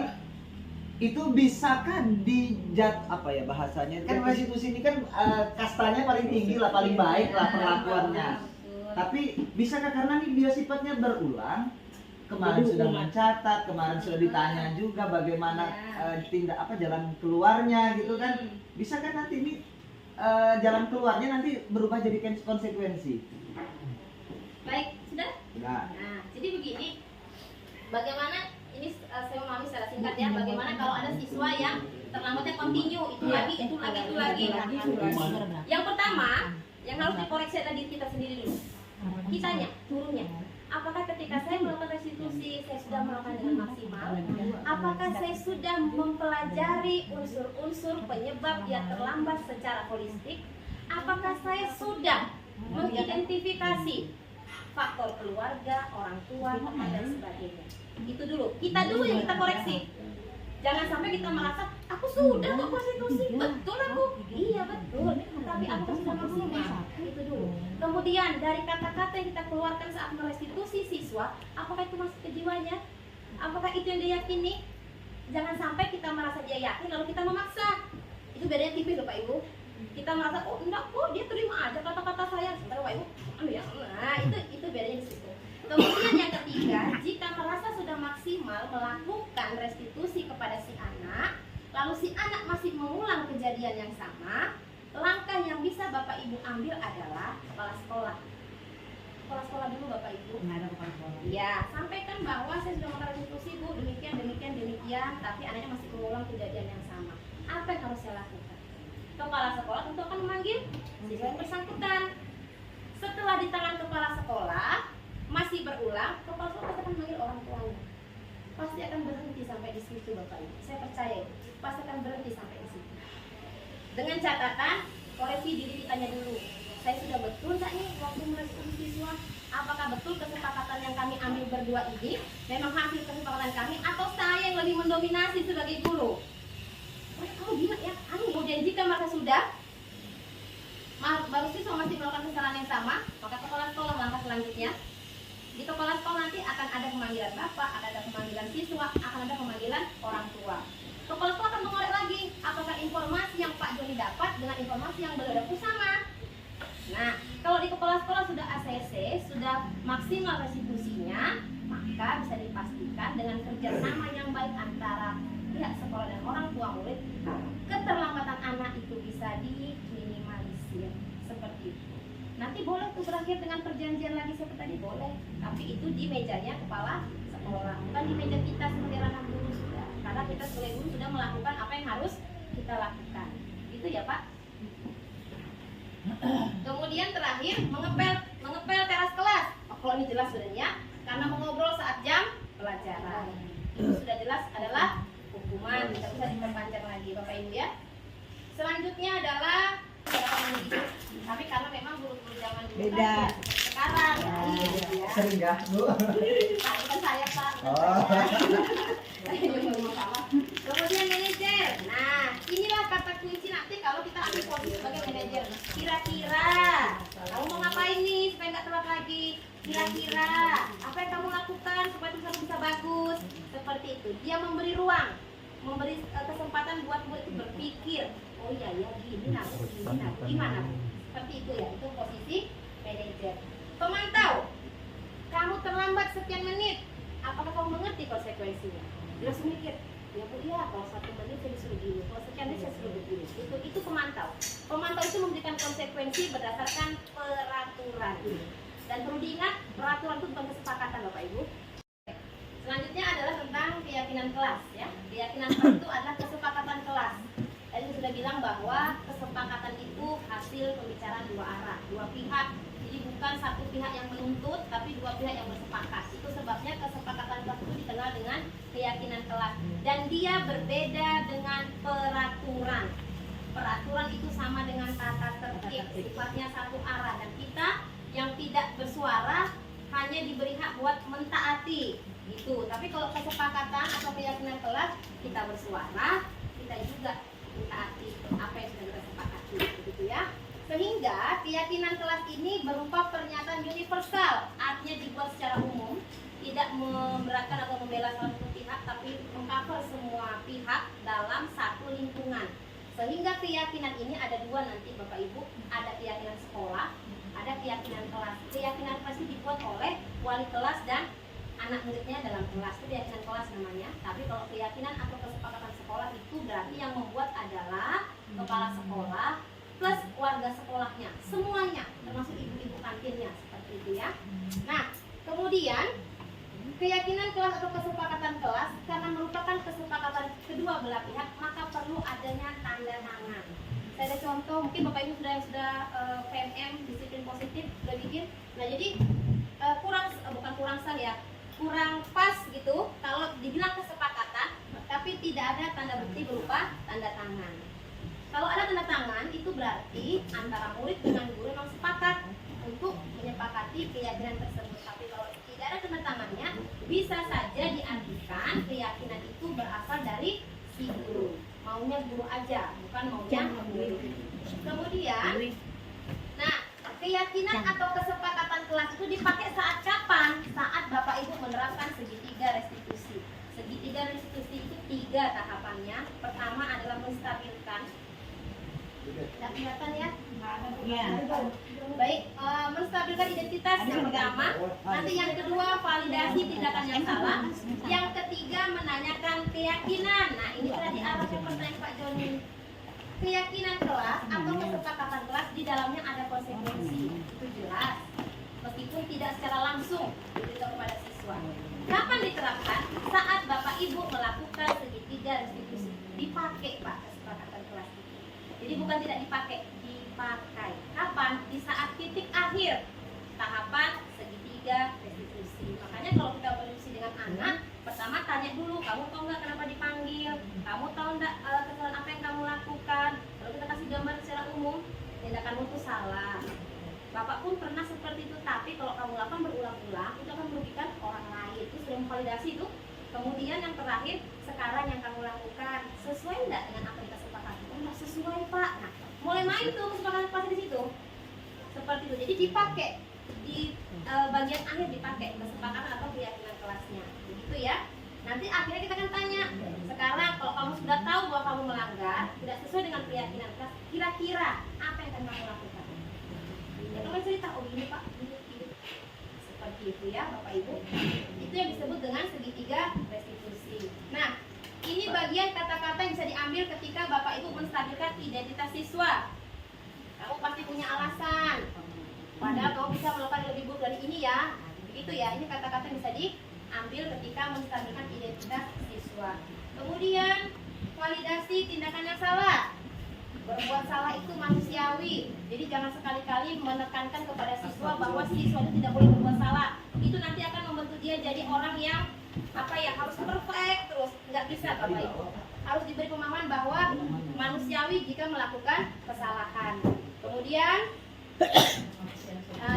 itu bisakah apa ya bahasanya kan restitusi ini kan kastanya paling tinggi lah, paling baik lah perlakuannya. Tapi bisakah karena ini dia sifatnya berulang, kemarin sudah mencatat, kemarin sudah ditanya juga bagaimana jalan keluarnya gitu kan, bisakah nanti ini jalan keluarnya nanti berubah jadi konsekuensi? Baik, sudah? Nah, Jadi begini, bagaimana ini saya memahami secara singkat ya, bagaimana kalau ada siswa yang terlambatnya continue, itu lagi. Yang pertama, yang harus dikoreksi adalah diri kita sendiri dulu. Kitanya, turunnya. Apakah ketika saya melakukan restitusi, saya sudah melakukan dengan maksimal? Apakah saya sudah mempelajari unsur-unsur penyebab dia terlambat secara holistik? Apakah saya sudah mengidentifikasi faktor keluarga, orang tua, dan sebagainya? Itu dulu. Kita dulu yang kita koreksi. Jangan sampai kita merasa, aku sudah kok restitusi, betul aku. Iya betul, tapi aku sudah maksimal. Itu dulu. Kemudian dari kata-kata yang kita keluarkan saat merestitusi siswa, apakah itu masuk ke jiwanya? Apakah itu yang dia yakini? Jangan sampai kita merasa dia yakin lalu kita memaksa. Itu bedanya tipis loh Pak Ibu. Kita merasa, oh enggak kok dia terima aja kata-kata saya. Sebentar Pak Ibu, nah itu bedanya di situ. Kemudian yang ketiga, jika merasa sudah maksimal melakukan restitusi kepada si anak, lalu si anak masih mengulang kejadian yang sama, langkah yang bisa Bapak Ibu ambil adalah kepala sekolah. Kepala sekolah dulu Bapak Ibu. Ya, sampaikan bahwa saya sudah melakukan restitusi Bu, demikian, tapi anaknya masih mengulang kejadian yang sama. Apa yang harus saya lakukan? Kepala sekolah tentu akan memanggil siswa yang bersangkutan. Setelah di tangan kepala sekolah masih berulang, kepala sekolah pasti akan memanggil orang tuanya. Pasti akan berhenti sampai di situ Bapak Ibu. Saya percaya, pasti akan berhenti sampai di situ. Dengan catatan, koreksi diri ditanya dulu. Saya sudah betul nggak nih waktu merestitusi siswa? Apakah betul kesepakatan yang kami ambil berdua ini memang hasil kesepakatan kami, atau saya yang lebih mendominasi sebagai guru? Kamu gimana ya? Kemudian jika mereka sudah baru siswa masih melakukan kesalahan yang sama, maka kepala sekolah langkah selanjutnya. Di kepala sekolah nanti akan ada pemanggilan bapak, akan ada pemanggilan siswa, akan ada pemanggilan orang tua. Kepala sekolah akan mengorek lagi apakah informasi yang Pak Joni dapat dengan informasi yang beliau dapat sama. Nah, kalau di kepala sekolah sudah ACC, sudah maksimal restitusinya, maka bisa dipastikan dengan kerjasama yang baik antara pihak sekolah dan orang tua murid, keterlambatan anak itu bisa diminimalisir seperti itu. Nanti boleh tuh berakhir dengan perjanjian lagi seperti tadi, boleh, tapi itu di mejanya kepala sekolah, bukan di meja kita sebagai ranah guru sudah, karena kita sebagai guru sudah melakukan apa yang harus kita lakukan. Itu ya Pak. Kemudian terakhir mengepel teras kelas. Kalau ini jelas sebenarnya, karena mengobrol saat jam pelajaran. Itu sudah jelas adalah hukuman, tidak bisa diperpanjang lagi Bapak Ibu ya. Selanjutnya adalah mendidik. Tapi karena memang guru-guru zaman dulu Beda. kan sekarang ya. sering nggak Bu? Pak, bukan saya Pak. Kemudian manajer. Nah, inilah kata kunci nanti kalau kita ambil posisi sebagai manajer. Kira-kira kamu mau ngapain nih supaya nggak telat lagi? Kira-kira apa yang kamu lakukan supaya tulisan bisa bagus? Seperti itu. Dia memberi ruang, memberi kesempatan buat murid itu berpikir. Oh iya ya gini nah, gimana? Seperti itu ya. Itu posisi manajer. Pemantau. Kamu terlambat sekian menit. Apakah kamu mengerti konsekuensinya? Terus mikir, ya Bu, iya kalau 1 menit saya disuruh gini, kalau sekian menit saya disuruh begini. Itu pemantau. Pemantau itu memberikan konsekuensi berdasarkan peraturan. Dan perlu diingat, peraturan itu bukan kesepakatan Bapak Ibu. Selanjutnya adalah tentang keyakinan kelas ya. Keyakinan kelas itu adalah kesepakatan kelas. Tadi sudah bilang bahwa kesepakatan itu hasil pembicaraan dua arah, dua pihak. Jadi bukan bukan satu pihak yang menuntut, tapi dua pihak yang bersepakat. Itu sebabnya kesepakatan kelas itu dikenal dengan keyakinan kelas. Dan dia berbeda dengan peraturan. Peraturan itu sama dengan tata tertib, sifatnya satu arah. Dan kita yang tidak bersuara hanya diberi hak buat mentaati gitu. Tapi kalau kesepakatan atau keyakinan kelas, kita bersuara, kita juga mentaati apa yang sudah kita sepakati, begitu ya. Sehingga keyakinan kelas ini berupa pernyataan universal, artinya dibuat secara umum, tidak memberatkan atau membela salah satu pihak, tapi mengcover semua pihak dalam satu lingkungan. Sehingga keyakinan ini ada dua nanti Bapak Ibu, ada keyakinan sekolah, ada keyakinan kelas. Keyakinan kelas itu dibuat oleh wali kelas dan anak muridnya dalam kelas, itu keyakinan kelas namanya. Tapi kalau keyakinan atau kesepakatan sekolah itu berarti yang membuat adalah kepala sekolah plus warga sekolahnya, semuanya, termasuk ibu-ibu kantinnya, seperti itu ya. Nah, kemudian keyakinan kelas atau kesepakatan kelas karena merupakan kesepakatan kedua belah pihak, maka perlu adanya tanda tangan. Saya ada contoh, mungkin Bapak Ibu sudah PMM disiplin positif sudah bikin. Nah, jadi kurang pas gitu kalau dibilang kesepakatan, tapi tidak ada tanda bukti berupa tanda tangan. Kalau ada tanda tangan, itu berarti antara murid dengan guru memang sepakat untuk menyepakati keyakinan tersebut. Tapi kalau tidak ada tanda tangannya, bisa saja diartikan keyakinan itu berasal dari si guru. Maunya guru aja, bukan maunya murid. Kemudian, nah, keyakinan atau kesepakatan kelas itu dipakai saat kapan? Saat Bapak Ibu menerapkan segitiga restitusi. Segitiga restitusi itu 3 tahapannya. Pertama adalah menstabilkan. Tidak kelihatan ya? Iya. Baik, menstabilkan identitas yang pertama. Nanti yang kedua, validasi tindakan yang salah. Yang ketiga, menanyakan keyakinan. Nah, ini tadi arah yang pertanyaan Pak Joni. Keyakinan kelas atau kesepakatan kelas di dalamnya ada konsekuensi, itu jelas. Meskipun tidak secara langsung diberikan kepada siswa. Kapan diterapkan? Saat Bapak Ibu melakukan segitiga restitusi. Dipakai Pak kesepakatan kelas itu. Jadi bukan tidak dipakai, dipakai. Kapan? Di saat titik akhir tahapan segitiga restitusi. Makanya kalau kita berdiskusi dengan anak, pertama tanya dulu, kamu tahu nggak kenapa dipanggil? Kamu tahu nggak kesalahan apa yang kamu lakukan? Kalau kita kasih gambar secara umum, tindakanmu itu salah. Bapak pun pernah seperti itu, tapi kalau kamu lakukan berulang-ulang, itu akan merugikan orang lain. Itu sudah memvalidasi itu. Kemudian yang terakhir, sekarang yang kamu lakukan sesuai nggak dengan apa yang kita sepakati? Oh, nggak sesuai Pak. Nah, mulai main tuh kesepakatan kelas di situ. Seperti itu. Jadi dipakai di bagian akhir dipakai kesepakatan atau keyakinan kelasnya. Begitu ya. Nanti akhirnya kita akan tanya. Sekarang kalau kamu sudah tahu bahwa kamu melanggar, tidak sesuai dengan keyakinan kelas, kira-kira apa yang akan kamu lakukan? Ya, kamu cerita, oh gini Pak, gini. Seperti itu ya Bapak Ibu. Itu yang disebut dengan segitiga restitusi. Nah, ini bagian kata-kata yang bisa diambil ketika Bapak Ibu menstabilkan identitas siswa. Kamu pasti punya alasan. Padahal kamu bisa melakukan lebih buruk dari ini ya. Begitu ya, ini kata-kata yang bisa diambil ketika menstabilkan identitas siswa. Kemudian, validasi tindakan yang salah. Berbuat salah itu manusiawi. Jadi jangan sekali-kali menekankan kepada siswa bahwa siswa itu tidak boleh berbuat salah. Itu nanti akan membentuk dia jadi orang yang harus perfect terus. Nggak bisa Bapak Ibu. Harus diberi pemahaman bahwa manusiawi jika melakukan kesalahan. Kemudian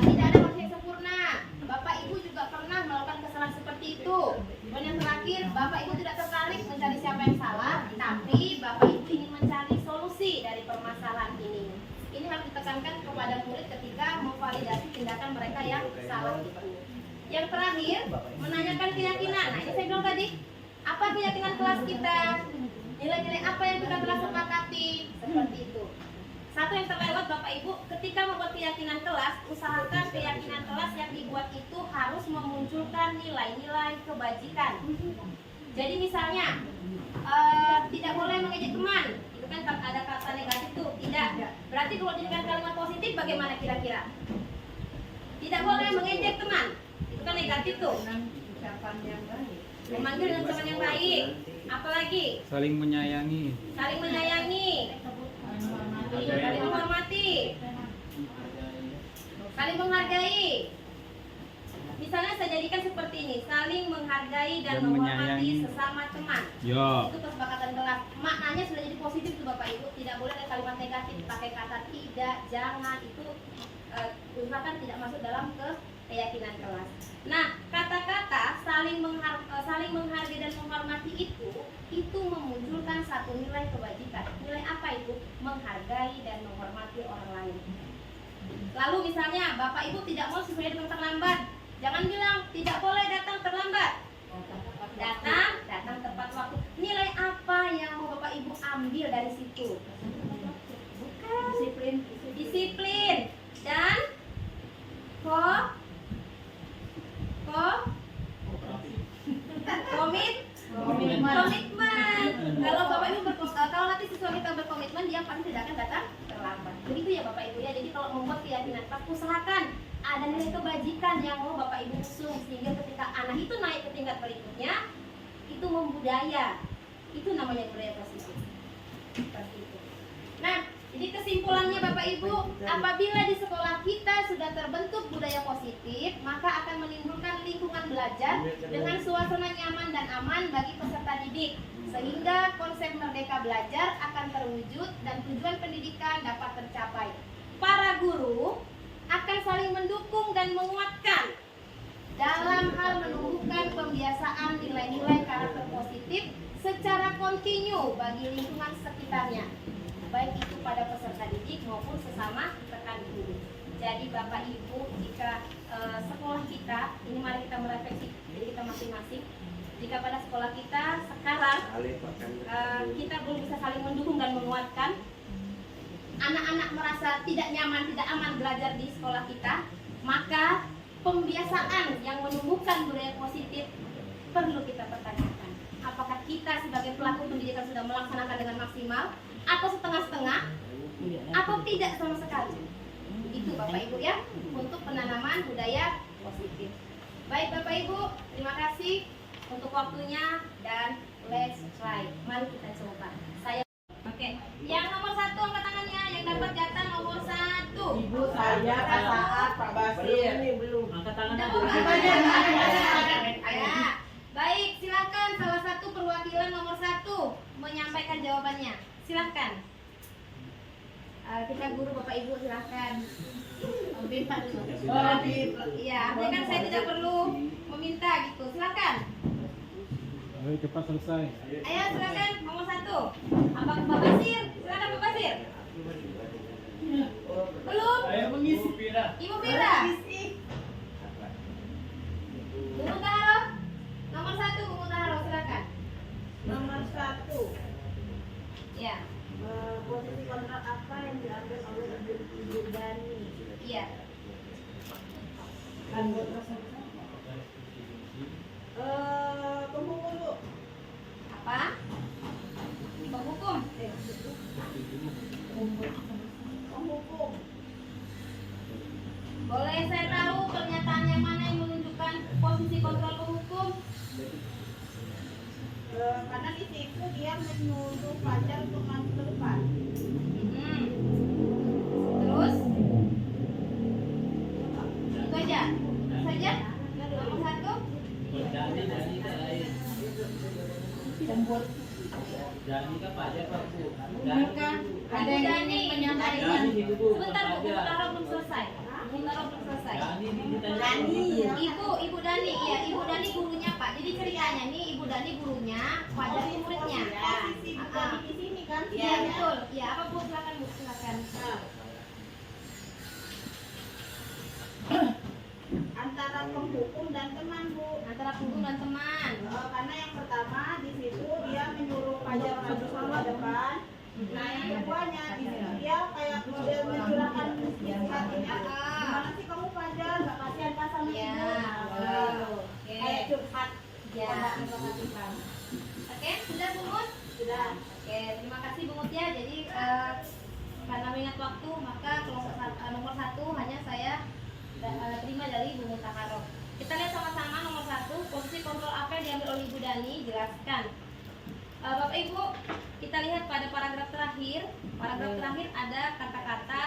tidak ada manusia yang sempurna. Bapak Ibu juga pernah melakukan kesalahan seperti itu. Dan yang terakhir, Bapak Ibu tidak tertarik mencari siapa yang salah, tapi Bapak Ibu ingin mencari solusi dari permasalahan ini. Ini harus ditekankan kepada murid ketika memvalidasi tindakan mereka yang salah itu. Yang terakhir, menanyakan keyakinan. Nah, ini saya bilang tadi, apa keyakinan kelas kita? Nilai-nilai apa yang kita telah sepakati? Seperti itu. Satu yang terlewat Bapak Ibu, ketika membuat keyakinan kelas, usahakan keyakinan kelas yang dibuat itu harus memunculkan nilai-nilai kebajikan. Jadi misalnya, tidak boleh mengejek teman, itu kan ada kata negatif tuh, tidak. Berarti kalau dijadikan kalimat positif bagaimana kira-kira? Tidak boleh mengejek teman, itu kan negatif tuh. Memanggil dengan ucapan yang baik. Apalagi? Saling menyayangi. Saling menyayangi. Saling menghormati. Saling menghargai. Misalnya saya jadikan seperti ini, saling menghargai dan Dan menghormati menyayangi. sesama teman. Yo. Itu kesepakatan kelas. Maknanya sudah jadi positif tuh Bapak Ibu. Tidak boleh ada kalimat negatif. Pakai kata tidak, jangan, itu usahakan tidak masuk dalam keyakinan kelas. Nah, kata-kata saling menghargai dan menghormati itu memunculkan satu nilai kebajikan. Nilai apa itu? Menghargai dan menghormati orang lain. Lalu misalnya Bapak Ibu tidak mau siswanya datang terlambat, jangan bilang tidak boleh datang terlambat. Datang tepat waktu. Nilai apa yang mau Bapak Ibu ambil dari situ? Bukan. Disiplin dan komitmen. Kalau Bapak Ibu kalau nanti siswa kita berkomitmen, dia pasti tidak akan datang terlambat. Begitu ya Bapak Ibu ya. Jadi kalau membuat keyakinan kelas, usahakan ada nilai kebajikan yang mau Bapak Ibu usung, sehingga ketika anak itu naik ke tingkat berikutnya, itu membudaya. Itu namanya budaya positif. Seperti itu. Nah, jadi kesimpulannya Bapak Ibu, apabila di sekolah kita sudah terbentuk budaya positif, maka akan menimbulkan lingkungan belajar dengan suasana nyaman dan aman bagi peserta didik, sehingga konsep merdeka belajar akan terwujud dan tujuan pendidikan dapat tercapai. Para guru akan saling mendukung dan menguatkan dalam hal menumbuhkan pembiasaan nilai-nilai karakter positif secara kontinu bagi lingkungan sekitarnya, baik itu pada peserta didik maupun sesama rekan guru. Jadi Bapak Ibu, jika sekolah kita, ini mari kita merefleksi diri kita masing-masing. Jika pada sekolah kita sekarang kita belum bisa saling mendukung dan menguatkan, anak-anak merasa tidak nyaman, tidak aman belajar di sekolah kita, maka pembiasaan yang menumbuhkan budaya positif perlu kita pertanyakan. Apakah kita sebagai pelaku pendidikan sudah melaksanakan dengan maksimal, atau setengah-setengah, atau tidak sama sekali? Itu Bapak Ibu ya, untuk penanaman budaya positif. Baik Bapak Ibu, terima kasih untuk waktunya dan let's try. Mari kita coba. Oke, yang nomor 1 angkat tangannya, yang dapat jatah nomor 1. Ibu, saya, Pak Saat, Pak Basir. Angkat tangan. Ya. Baik, silakan salah satu perwakilan nomor 1 menyampaikan jawabannya. Silakan. Kita guru Bapak Ibu silakan. Minta dulu. Iya, artinya kan saya tidak perlu meminta gitu. Silakan. Ayo cepat selesai. Ayo silakan nomor 1. Apa Pak Basir? Silakan Pak Basir. Belum? Ayo mengisi Pira. Ibu Fira. Bu Mutaharo. Nomor 1 Bu Mutaharo silakan. Nomor 1. Iya. Posisi kontrak apa yang diambil oleh Ibu Dani? Iya. Penghukum Bu. Apa? Penghukum. Penghukum. Boleh saya tahu pernyataan yang mana yang menunjukkan posisi kontrol penghukum? Karena di situ dia menyuruh Fajar untuk maju ke depan. Terus? Itu aja? Saja? Nomor 1? Dani ke lain. Dani ke Fajar Pak Bu. Ada yang menyampaikan. Dani itu Bu. Sebentar Bu, Bu Taro belum selesai. Bu Taro belum selesai. Dani ditanya. Ibu Dani, iya Ibu Dani gurunya Pak. Jadi ceritanya nih Ibu Dani gurunya, Fajar muridnya. Posisi Ibu Dani di sini kan? Iya betul. Iya apa Bu? Silakan Bu, silakan. Antara penghukum dan teman Bu. Antara penghukum dan teman. Karena yang pertama di situ dia menyuruh Fajar maju ke depan. Nah yang keduanya di situ dia kayak model mencurahkan hatinya. Gimana sih kamu Fajar? Gak kasihan pas sama Iya. ibu. Oke. Kayak curhat. Ya. Memperhatikan. Oke, sudah Bu Mut? Sudah. Oke, terima kasih Bu Mut ya. Jadi karena mengingat waktu, maka kelompok nomor 1 hanya saya terima dari Bu Mutaharo. Kita lihat sama-sama nomor 1, posisi kontrol apa yang diambil oleh Ibu Dani, jelaskan. Bapak Ibu, kita lihat pada paragraf terakhir. paragraf terakhir ada kata-kata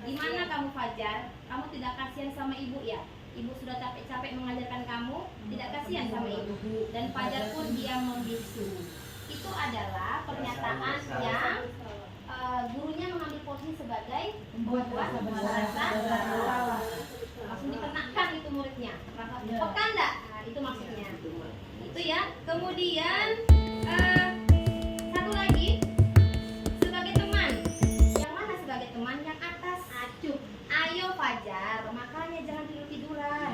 di mana kamu Fajar, kamu tidak kasihan sama ibu ya. Ibu sudah capek-capek mengajarkan kamu, tidak kasihan sama ibu. Dan Fajar pun diam membisu. Itu adalah pernyataan yang gurunya mengambil posisi sebagai pembuat rasa langsung dikenakan itu muridnya. Rasa peka enggak? Nah, itu maksudnya. Itu ya. Kemudian satu lagi sebagai teman. Yang mana sebagai teman? Yang atas. Acuh. Ayo Fajar, makanya jangan tidur-tiduran.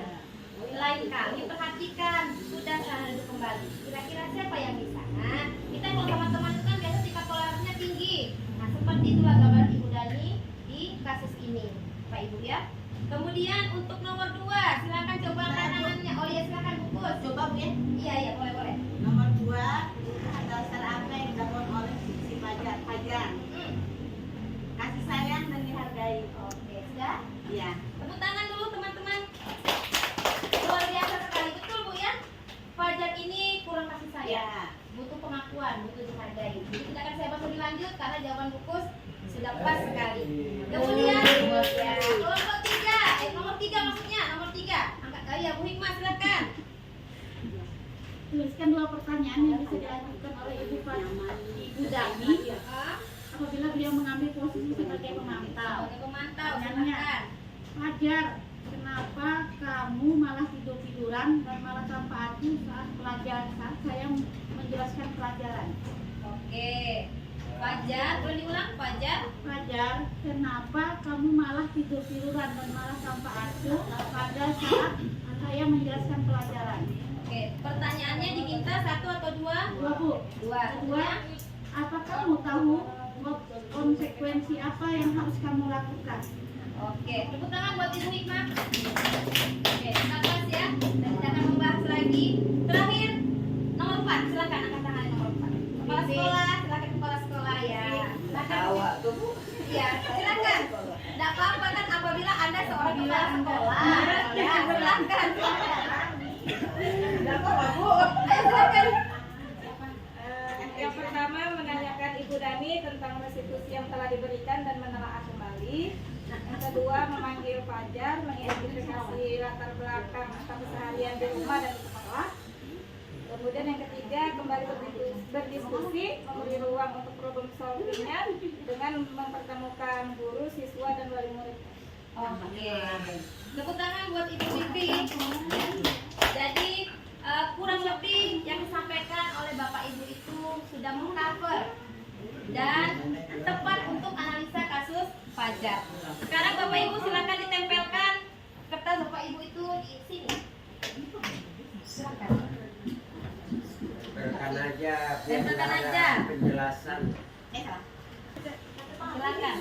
Lain kali perhatikan. Sudah sana duduk kembali. Kira-kira siapa yang bisa? Nah, kita kalau sama teman itu kan biasa tingkat toleransinya tinggi. Nah, seperti itulah gambar Ibu Dani di kasus ini, Pak Ibu ya. Kemudian untuk nomor 2, silakan coba angkat tangannya. Oh iya, silakan bungkus. Coba Bu ya. Iya, boleh. Nomor 2, dasar apa yang dilakukan oleh si Fajar? Kasih sayang dan dihargai. Oke, sudah? Iya. Tepuk tangan dulu teman-teman. Luar biasa sekali, betul Bu ya. Fajar ini kurang kasih sayang, butuh pengakuan, butuh dihargai. Jadi tidak akan saya bahas lebih lanjut karena jawaban bungkus sudah pas sekali. Kemudian ya, kelompok 3, nomor 3 maksudnya, nomor 3. Angkat ya Bu Hikmah silakan. Tuliskan 2 pertanyaan yang bisa diajukan oleh Ibu Dani apabila beliau mengambil posisi sebagai pemantau. Sebagai pemantau, Pertanyaannya, silakan. Fajar, kenapa kamu malah tidur-tiduran dan malah tanpa aku saat saya menjelaskan pelajaran? Oke. Fajar, boleh diulang Fajar? Fajar, kenapa kamu malah tidur-tiduran dan malah tanpa aku pada saat saya menjelaskan pelajaran? Oke, pertanyaannya diminta 1 atau 2? 2 Bu. 2. Kedua, apa kamu tahu konsekuensi apa yang harus kamu lakukan? Oke, tepuk tangan buat Ibu Hikmah. Oke, bagus ya. Dan kita akan membahas lagi. Terakhir, nomor 4. Silakan angkat tangan nomor 4. Kepala sekolah, silakan kepala sekolah ya. Silakan. Iya, silakan. Tidak apa-apa kan apabila Anda seorang kepala sekolah. Ya, silakan. Ayo silakan. Yang pertama menanyakan Ibu Dani tentang restitusi yang telah diberikan dan menelaah kembali. Yang kedua memanggil Fajar, mengidentifikasi latar belakang atau keseharian di rumah dan di sekolah. Kemudian yang ketiga kembali berdiskusi, memberi ruang untuk problem solvingnya dengan mempertemukan guru, siswa dan wali murid. Oke. Tepuk tangan buat Ibu Vivi. Jadi kurang lebih yang disampaikan oleh Bapak Ibu itu sudah mengcover dan tepat untuk analisa kasus Fajar. Sekarang Bapak Ibu silakan ditempelkan kertas Bapak Ibu itu di sini. Silakan. Tempelkan aja. biar Tempelkan nggak ada aja. Penjelasan. Salah. Silakan.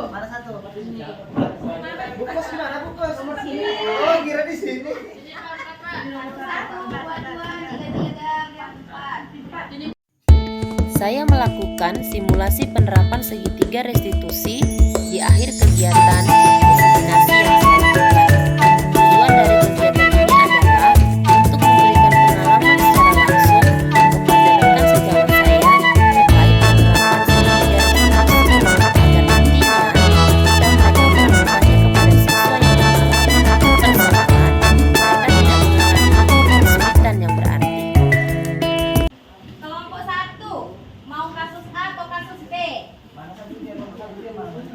Mana satu? Bungkus gimana bungkus? Oh, kira di sini. 1, 2, 3, 4. Saya melakukan simulasi penerapan segitiga restitusi di akhir kegiatan destinasi yang saya lakukan. Tujuan dari kegiatan ini adalah untuk memberikan pengalaman secara langsung kepada rekan sejawat saya terkait penerapan segitiga restitusi agar nantinya ketika mereka menerapkannya kepada siswa yang mengalami persoalan, mereka tidak mengalami kesulitan yang berarti. Kelompok 1 mau kasus A atau kasus B?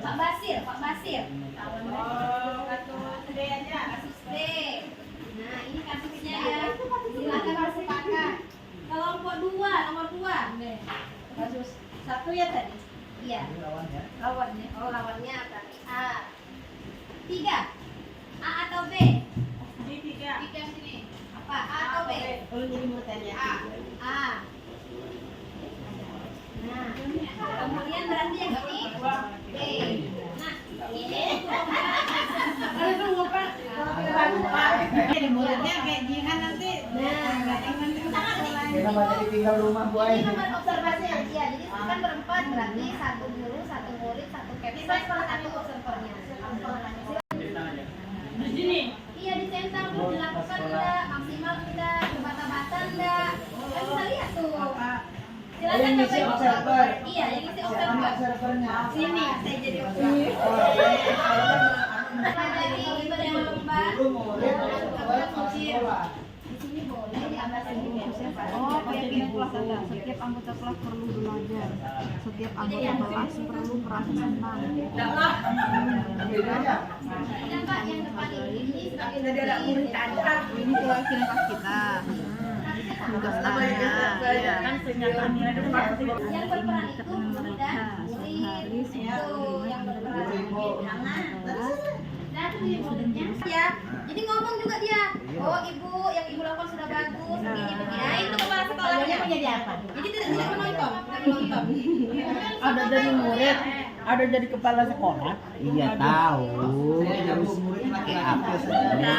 Pak Basir. Kasus B aja. Kasus B. Nah, ini kasusnya ya. Silakan bersepakat. Kelompok 2, nomor 2. Kasus 1 ya tadi. Iya. Lawannya. Oh, lawannya apa? A. 3. A atau B? Ini 3. 3 sini. Apa? A atau B? Kalau jadi mau tanya. A. Nah, kemudian berarti yang ini B. Nah, ini banyak ditinggal rumah Bu Ini Ain. nomor observasi ya, jadi kan berempat berarti satu guru, satu murid, satu capsule, satu observernya. Di sini. Iya dicentang Bu, dilakukan enggak, maksimal enggak, bata-bata enggak. Kan bisa lihat tuh. Silakan yang ngisi Bapak Ibu. observer. Iya, yang ngisi Sama observer. servernya. Sini, saya jadi observer. Pelajari ibadah lomba. Guru, murid, observer, kepala sekolah. Di sini boleh diambil sendiri observer. Oh, keyakinan kelas ada. Setiap anggota kelas perlu belajar. Setiap anggota kelas perlu merasa senang. Bedanya? Ada Pak yang depan ini sebagai Ini keyakinan kelas kita. Tugas tanya. Ya. yang berperan itu mudah, murid itu yang berperan. Nah, itu muridnya ya. Jadi ngomong juga dia. Oh, Ibu, yang Ibu lakukan sudah bagus. Begini. Nah, itu kepala sekolahnya. menjadi apa? Jadi tidak menonton, tidak menonton. Ada jadi murid, ada jadi kepala sekolah. Iya tahu. Saya jago murid laki-laki saja.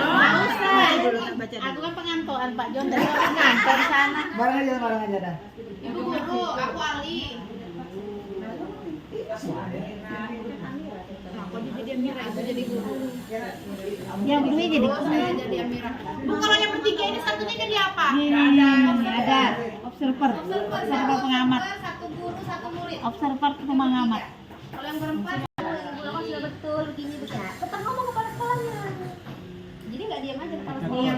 Aku kan pengantoran Pak Jon dari pengantor sana. Barang aja dah. Ibu guru, aku Ali. Yang ini jadi Saya jadi Amira. Bu, kalau yang bertiga ini satunya jadi apa? Ada. Observer. Observer pengamat. Satu guru, satu murid. Observer pengamat. Kalau yang berempat, yang Ibu lakukan sudah betul, begini. Tetap ngomong kepada sekolahnya. Jadi nggak diam aja kepala sekolah.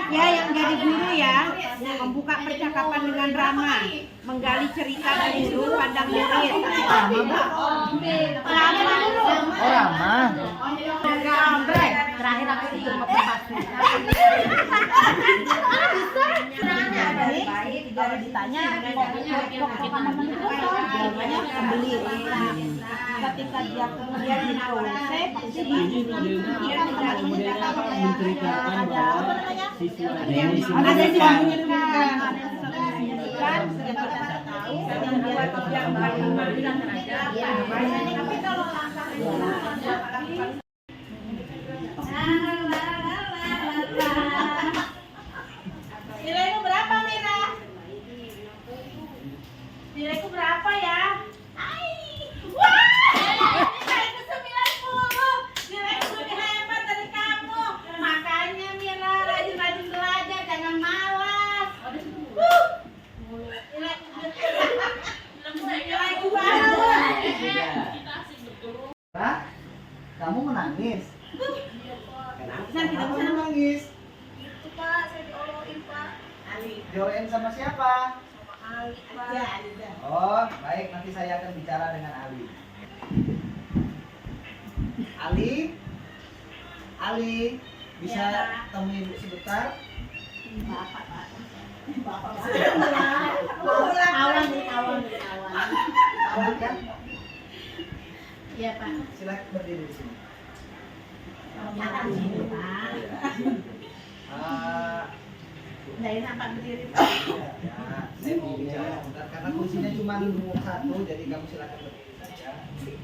Ya, yang jadi guru ya, membuka percakapan dengan ramah, menggali cerita dari sudut pandang murid. Ramah. Terakhir aku ikut motivasi. Kalau ditanya, jawabannya pembeli. Ketika dia kemudian di WC, dia tidak menceritakan bahwa siswa Ada yang di sini. ada yang menginginkan, yang kita tahu, yang dia bilang tapi kalau nilaimu berapa, Mira? Nilaiku berapa ya? Wah! Nilaiku 90. Nilaiku lebih hebat dari kamu. Makanya Mira rajin-rajin belajar, jangan malas. Nilaiku bagus. Hah? Kamu menangis? Kenapa? Kenapa kamu menangis? Itu Pak, saya diolongin Pak. Join sama siapa? Ali Pak. Oh, baik. Nanti saya akan bicara dengan Ali. Ali, bisa temuin Ibu sebentar? Awan. Aman kan? Iya, Pak. Silakan berdiri di sini. Dari nampak berdiri. Ya, saya mau bicara sebentar karena kursinya cuma satu, jadi kamu silakan berdiri saja.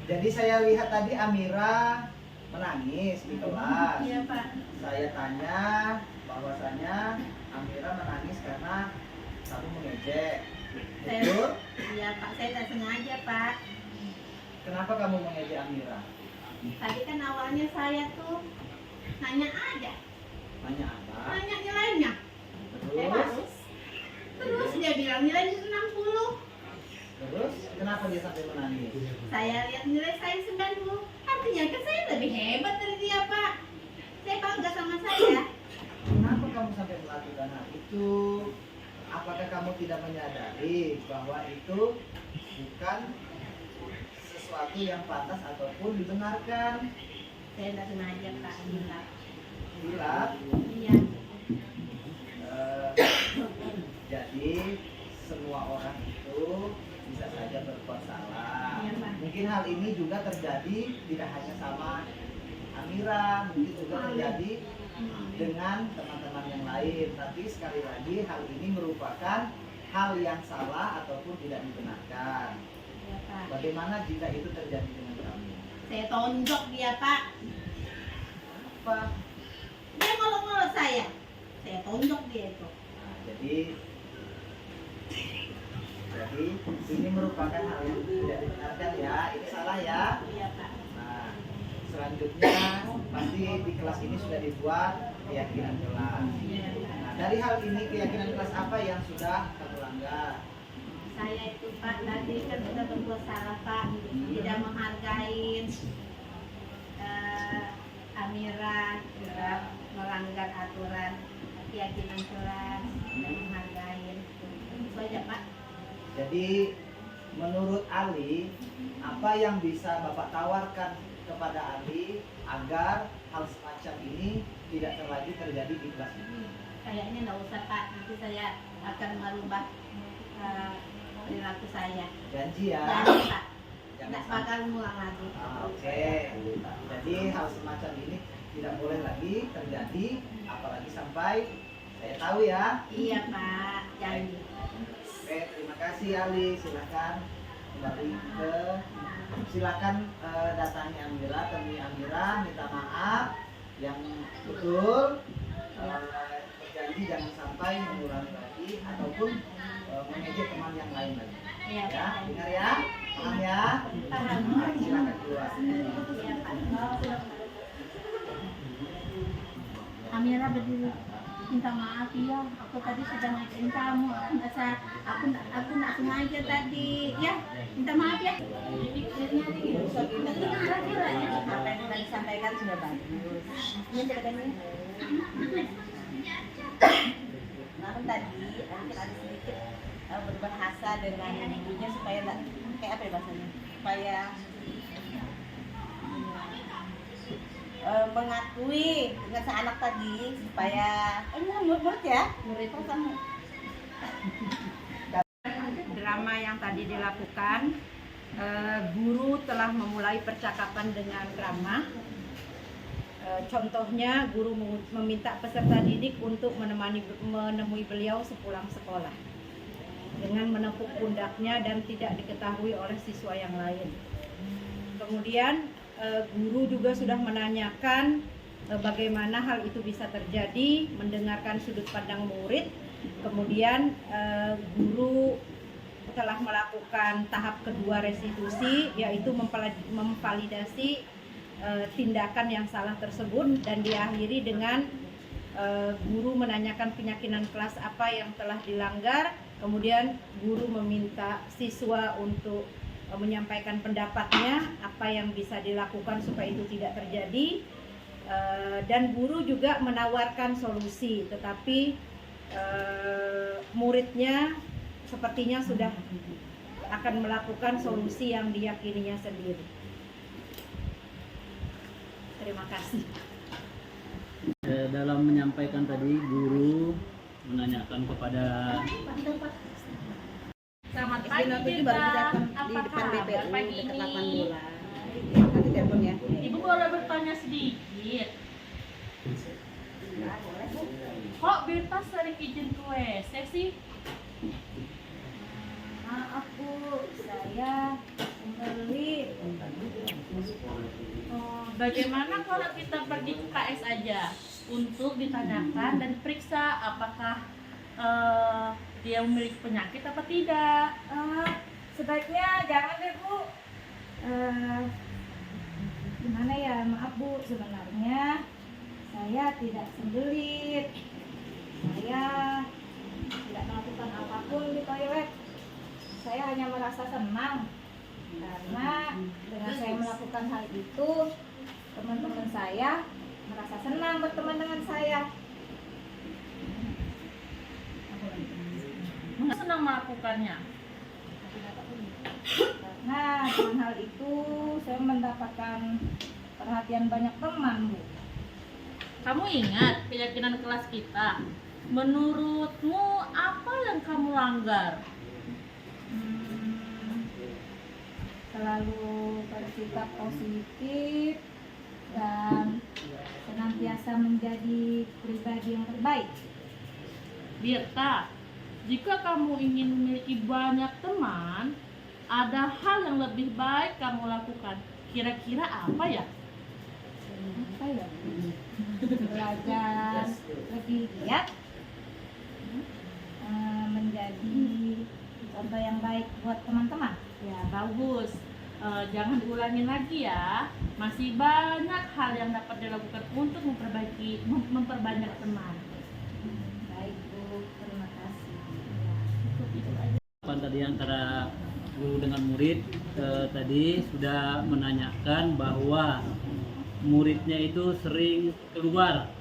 Jadi saya lihat tadi Amira menangis di kelas. Iya, Pak. Saya tanya bahwasanya Amira menangis karena kamu mengejek. Betul? Iya, Pak. Saya tidak sengaja, Pak. Kenapa kamu mengejek Amira? Tadi kan awalnya saya tuh nanya aja, Nanya apa? nanya nilainya. Terus? Terus dia bilang nilainya 60. Terus? Kenapa dia sampai menangis? Saya lihat nilai saya 90. Artinya kan saya lebih hebat dari dia, Pak. Saya bangga sama saya. Kenapa kamu sampai melakukan hal itu? Apakah kamu tidak menyadari bahwa itu bukan sesuatu yang pantas ataupun dibenarkan? Saya tidak sengaja, Pak. Bila Iya. jadi semua orang itu bisa saja berbuat salah. Iya, Pak. Mungkin hal ini juga terjadi tidak hanya sama Amira, mungkin juga terjadi dengan teman-teman yang lain. Tapi sekali lagi hal ini merupakan hal yang salah ataupun tidak dibenarkan. Iya, Pak. Bagaimana jika itu terjadi dengan kami? Saya tonjok dia, Pak. Apa? Dia ngolok-ngolok saya tonjok dia itu. Nah, jadi ini merupakan hal yang tidak dibenarkan ya. Ini salah ya. Iya, Pak. Nah, selanjutnya pasti di kelas ini sudah dibuat keyakinan kelas. Nah, dari hal ini keyakinan kelas apa yang sudah kamu langgar? Saya itu, Pak, tadi kan sudah berbuat salah, Pak. Tidak menghargai Amira, juga melanggar aturan keyakinan kelas, tidak menghargai. Itu aja, Pak. Jadi menurut Ali, apa yang bisa Bapak tawarkan kepada Ali agar hal semacam ini tidak lagi terjadi di kelas ini? Kayaknya nggak usah, Pak. Nanti saya akan merubah perilaku saya. Janji ya. Jangan, Pak. Jangan Nggak sampai- bakal ngulang lagi. Oke. Jadi hal semacam ini tidak boleh lagi terjadi, apalagi sampai saya tahu ya. Iya, Pak. Janji. Oke, terima kasih Ali. Silakan kembali ke datangi Amira, temui Amira, minta maaf yang betul, berjanji jangan sampai mengulangi lagi ataupun mengejek teman yang lain lagi. Iya, Ya, Pak. dengar ya, paham ya? Paham. Silakan keluar. Iya, Pak. Amira berdiri. Minta maaf ya, aku tadi sudah ngajarin kamu. Aku nggak sengaja tadi. Ya, minta maaf ya. Apa yang tadi sampaikan sudah bagus. Ini jawabannya. Namun tadi mungkin ada sedikit berbahasa dengan ibunya supaya nggak kayak apa ya bahasanya? Supaya mengakui dengan anak tadi supaya ini murid ya murid kamu. Drama yang tadi dilakukan, guru telah memulai percakapan dengan drama. Contohnya guru meminta peserta didik untuk menemui beliau sepulang sekolah dengan menepuk pundaknya dan tidak diketahui oleh siswa yang lain. Kemudian guru juga sudah menanyakan bagaimana hal itu bisa terjadi, mendengarkan sudut pandang murid. Kemudian guru telah melakukan tahap kedua restitusi, yaitu memvalidasi tindakan yang salah tersebut, dan diakhiri dengan guru menanyakan keyakinan kelas apa yang telah dilanggar. Kemudian guru meminta siswa untuk menyampaikan pendapatnya apa yang bisa dilakukan supaya itu tidak terjadi, dan guru juga menawarkan solusi, tetapi muridnya sepertinya sudah akan melakukan solusi yang diyakininya sendiri. Terima kasih. Dalam menyampaikan tadi, guru menanyakan kepada Selamat pagi juga. Apa kabar pagi ini? Nanti telepon ya. Ibu boleh bertanya sedikit. Kok Birta sering izin ke WC sih? Maaf Bu, saya kembali. Bagaimana kalau kita pergi ke KS aja untuk ditanyakan dan periksa apakah dia memiliki penyakit apa tidak? Sebaiknya jangan deh Bu. Gimana ya, maaf Bu, sebenarnya saya tidak sembelit. Saya tidak melakukan apapun di toilet. Saya hanya merasa senang karena dengan saya melakukan hal itu, teman-teman saya merasa senang berteman dengan saya. Senang melakukannya. Karena dengan hal itu saya mendapatkan perhatian banyak teman, Bu. Kamu ingat keyakinan kelas kita? Menurutmu apa yang kamu langgar? Selalu bersikap positif dan senantiasa menjadi pribadi yang terbaik. Birta, Jika kamu ingin memiliki banyak teman, ada hal yang lebih baik kamu lakukan. Kira-kira apa ya? Apa ya? Belajar lebih giat, menjadi contoh yang baik buat teman-teman. Ya, bagus. Jangan diulangin lagi ya. Masih banyak hal yang dapat dilakukan untuk memperbanyak teman. Baik Bu, terima kasih. Cukup itu aja. Tadi antara guru dengan murid tadi sudah menanyakan bahwa muridnya itu sering keluar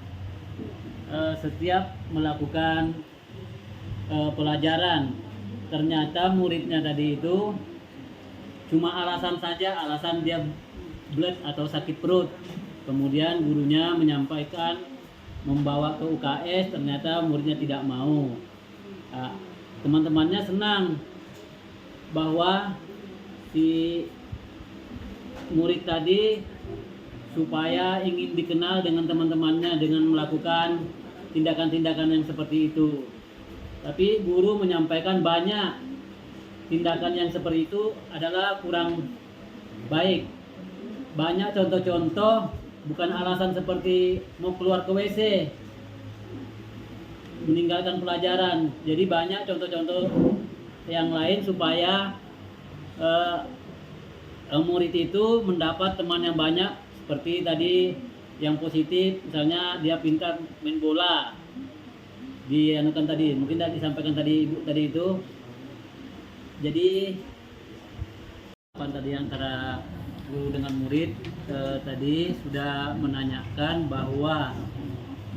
setiap melakukan pelajaran. Ternyata muridnya tadi itu cuma alasan saja, alasan dia bled atau sakit perut. Kemudian gurunya menyampaikan membawa ke UKS, ternyata muridnya tidak mau. Teman-temannya senang bahwa si murid tadi supaya ingin dikenal dengan teman-temannya dengan melakukan tindakan-tindakan yang seperti itu. Tapi guru menyampaikan banyak tindakan yang seperti itu adalah kurang baik. Banyak contoh-contoh, bukan alasan seperti mau keluar ke WC, meninggalkan pelajaran. Jadi banyak contoh-contoh yang lain supaya murid itu mendapat teman yang banyak. Seperti tadi yang positif, misalnya dia pintar main bola, dianukan tadi, mungkin tadi disampaikan tadi ibu tadi itu. Jadi tadi antara guru dengan murid tadi sudah menanyakan bahwa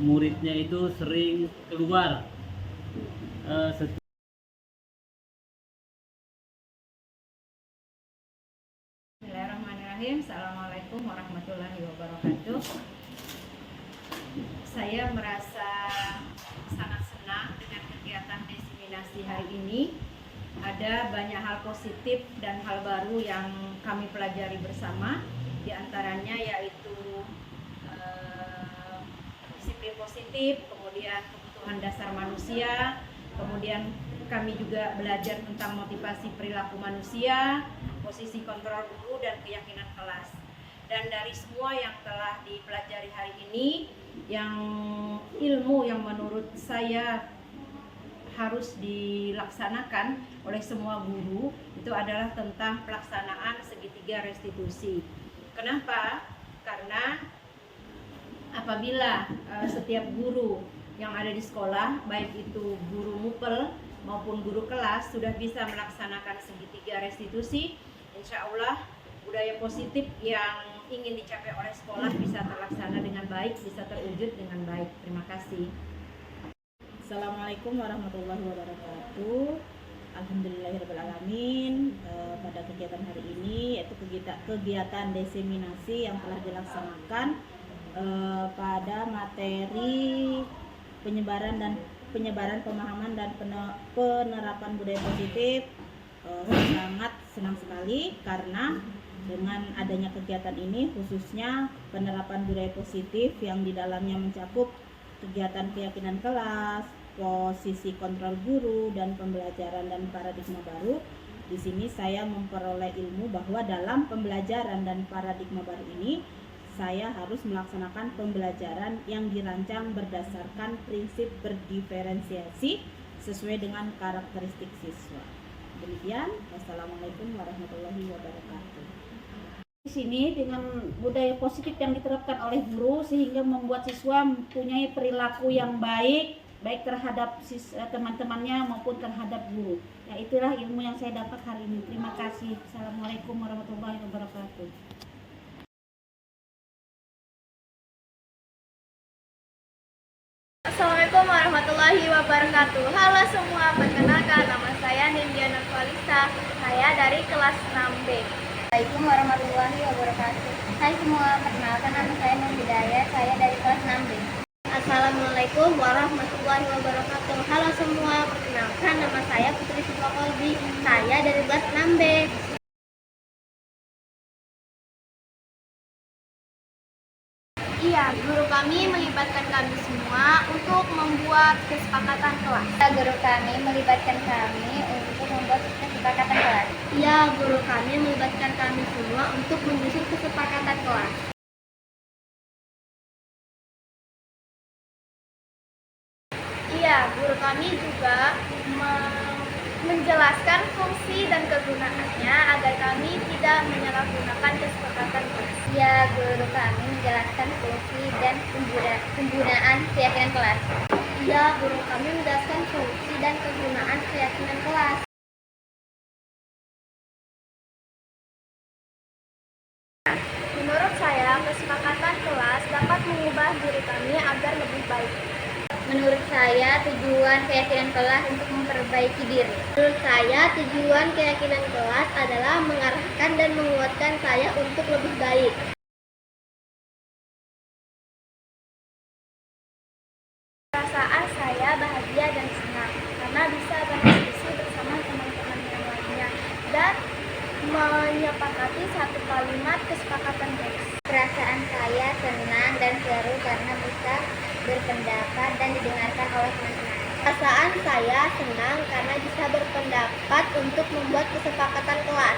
muridnya itu sering keluar Bismillahirrahmanirrahim. Assalamualaikum warahmatullahi wabarakatuh. Saya merasa sangat senang dengan kegiatan diseminasi hari ini. Ada banyak hal positif dan hal baru yang kami pelajari bersama. Di antaranya yaitu disiplin positif, kemudian kebutuhan dasar manusia, kemudian kami juga belajar tentang motivasi perilaku manusia, posisi kontrol guru, dan keyakinan kelas. Dan dari semua yang telah dipelajari hari ini, yang ilmu yang menurut saya harus dilaksanakan oleh semua guru itu adalah tentang pelaksanaan segitiga restitusi. Kenapa? Karena apabila setiap guru yang ada di sekolah, baik itu guru mupel maupun guru kelas, sudah bisa melaksanakan segitiga restitusi, insya Allah budaya positif yang ingin dicapai oleh sekolah bisa terlaksana dengan baik, bisa terwujud dengan baik. Terima kasih. Assalamualaikum warahmatullahi wabarakatuh. Alhamdulillahirrahmanirrahim. Pada kegiatan hari ini yaitu kegiatan diseminasi yang telah dilaksanakan pada materi penyebaran pemahaman dan penerapan budaya positif. Sangat senang sekali karena dengan adanya kegiatan ini, khususnya penerapan budaya positif yang di dalamnya mencakup kegiatan keyakinan kelas, posisi kontrol guru, dan pembelajaran dan paradigma baru. Di sini saya memperoleh ilmu bahwa dalam pembelajaran dan paradigma baru ini, saya harus melaksanakan pembelajaran yang dirancang berdasarkan prinsip berdiferensiasi sesuai dengan karakteristik siswa. Demikian, wassalamualaikum warahmatullahi wabarakatuh. Di sini dengan budaya positif yang diterapkan oleh guru sehingga membuat siswa mempunyai perilaku yang baik terhadap teman-temannya maupun terhadap guru. Ya, itulah ilmu yang saya dapat hari ini. Terima kasih. Assalamualaikum warahmatullahi wabarakatuh. Assalamualaikum warahmatullahi wabarakatuh. Halo semua, perkenalkan nama saya Nindiana Nurfalisa. Saya dari kelas 6B. Assalamualaikum warahmatullahi wabarakatuh. Hai semua, perkenalkan nama saya Nur Hidayah. Saya dari kelas 6B. Assalamualaikum warahmatullahi wabarakatuh. Halo semua, perkenalkan nama saya Putri Sifwa Kolbi. Saya dari kelas 6B. Iya, guru kami melibatkan kami semua untuk membuat kesepakatan kelas. Guru kami melibatkan kami untuk membuat kesepakatan kelas. Ya, guru kami melibatkan kami semua untuk menyusun kesepakatan kelas. Iya, guru kami juga menjelaskan fungsi dan kegunaannya agar kami tidak menyalahgunakan kesepakatan kelas. Ya, guru kami menjelaskan fungsi dan penggunaan keyakinan kelas. Iya, guru kami menjelaskan fungsi dan kegunaan keyakinan kelas. Menurut saya, kesepakatan kelas dapat mengubah diri kami agar lebih baik. Menurut saya, tujuan keyakinan kelas untuk memperbaiki diri. Menurut saya, tujuan keyakinan kelas adalah mengarahkan dan menguatkan saya untuk lebih baik. Perasaan saya bahagia dan senang karena bisa berdiskusi bersama teman-teman yang lainnya dan menyepakati satu kalimat kesepakatan kelas. Perasaan saya senang dan seru karena bisa berpendapat dan didengarkan oleh teman-teman. Perasaan saya senang karena bisa berpendapat untuk membuat kesepakatan kelas.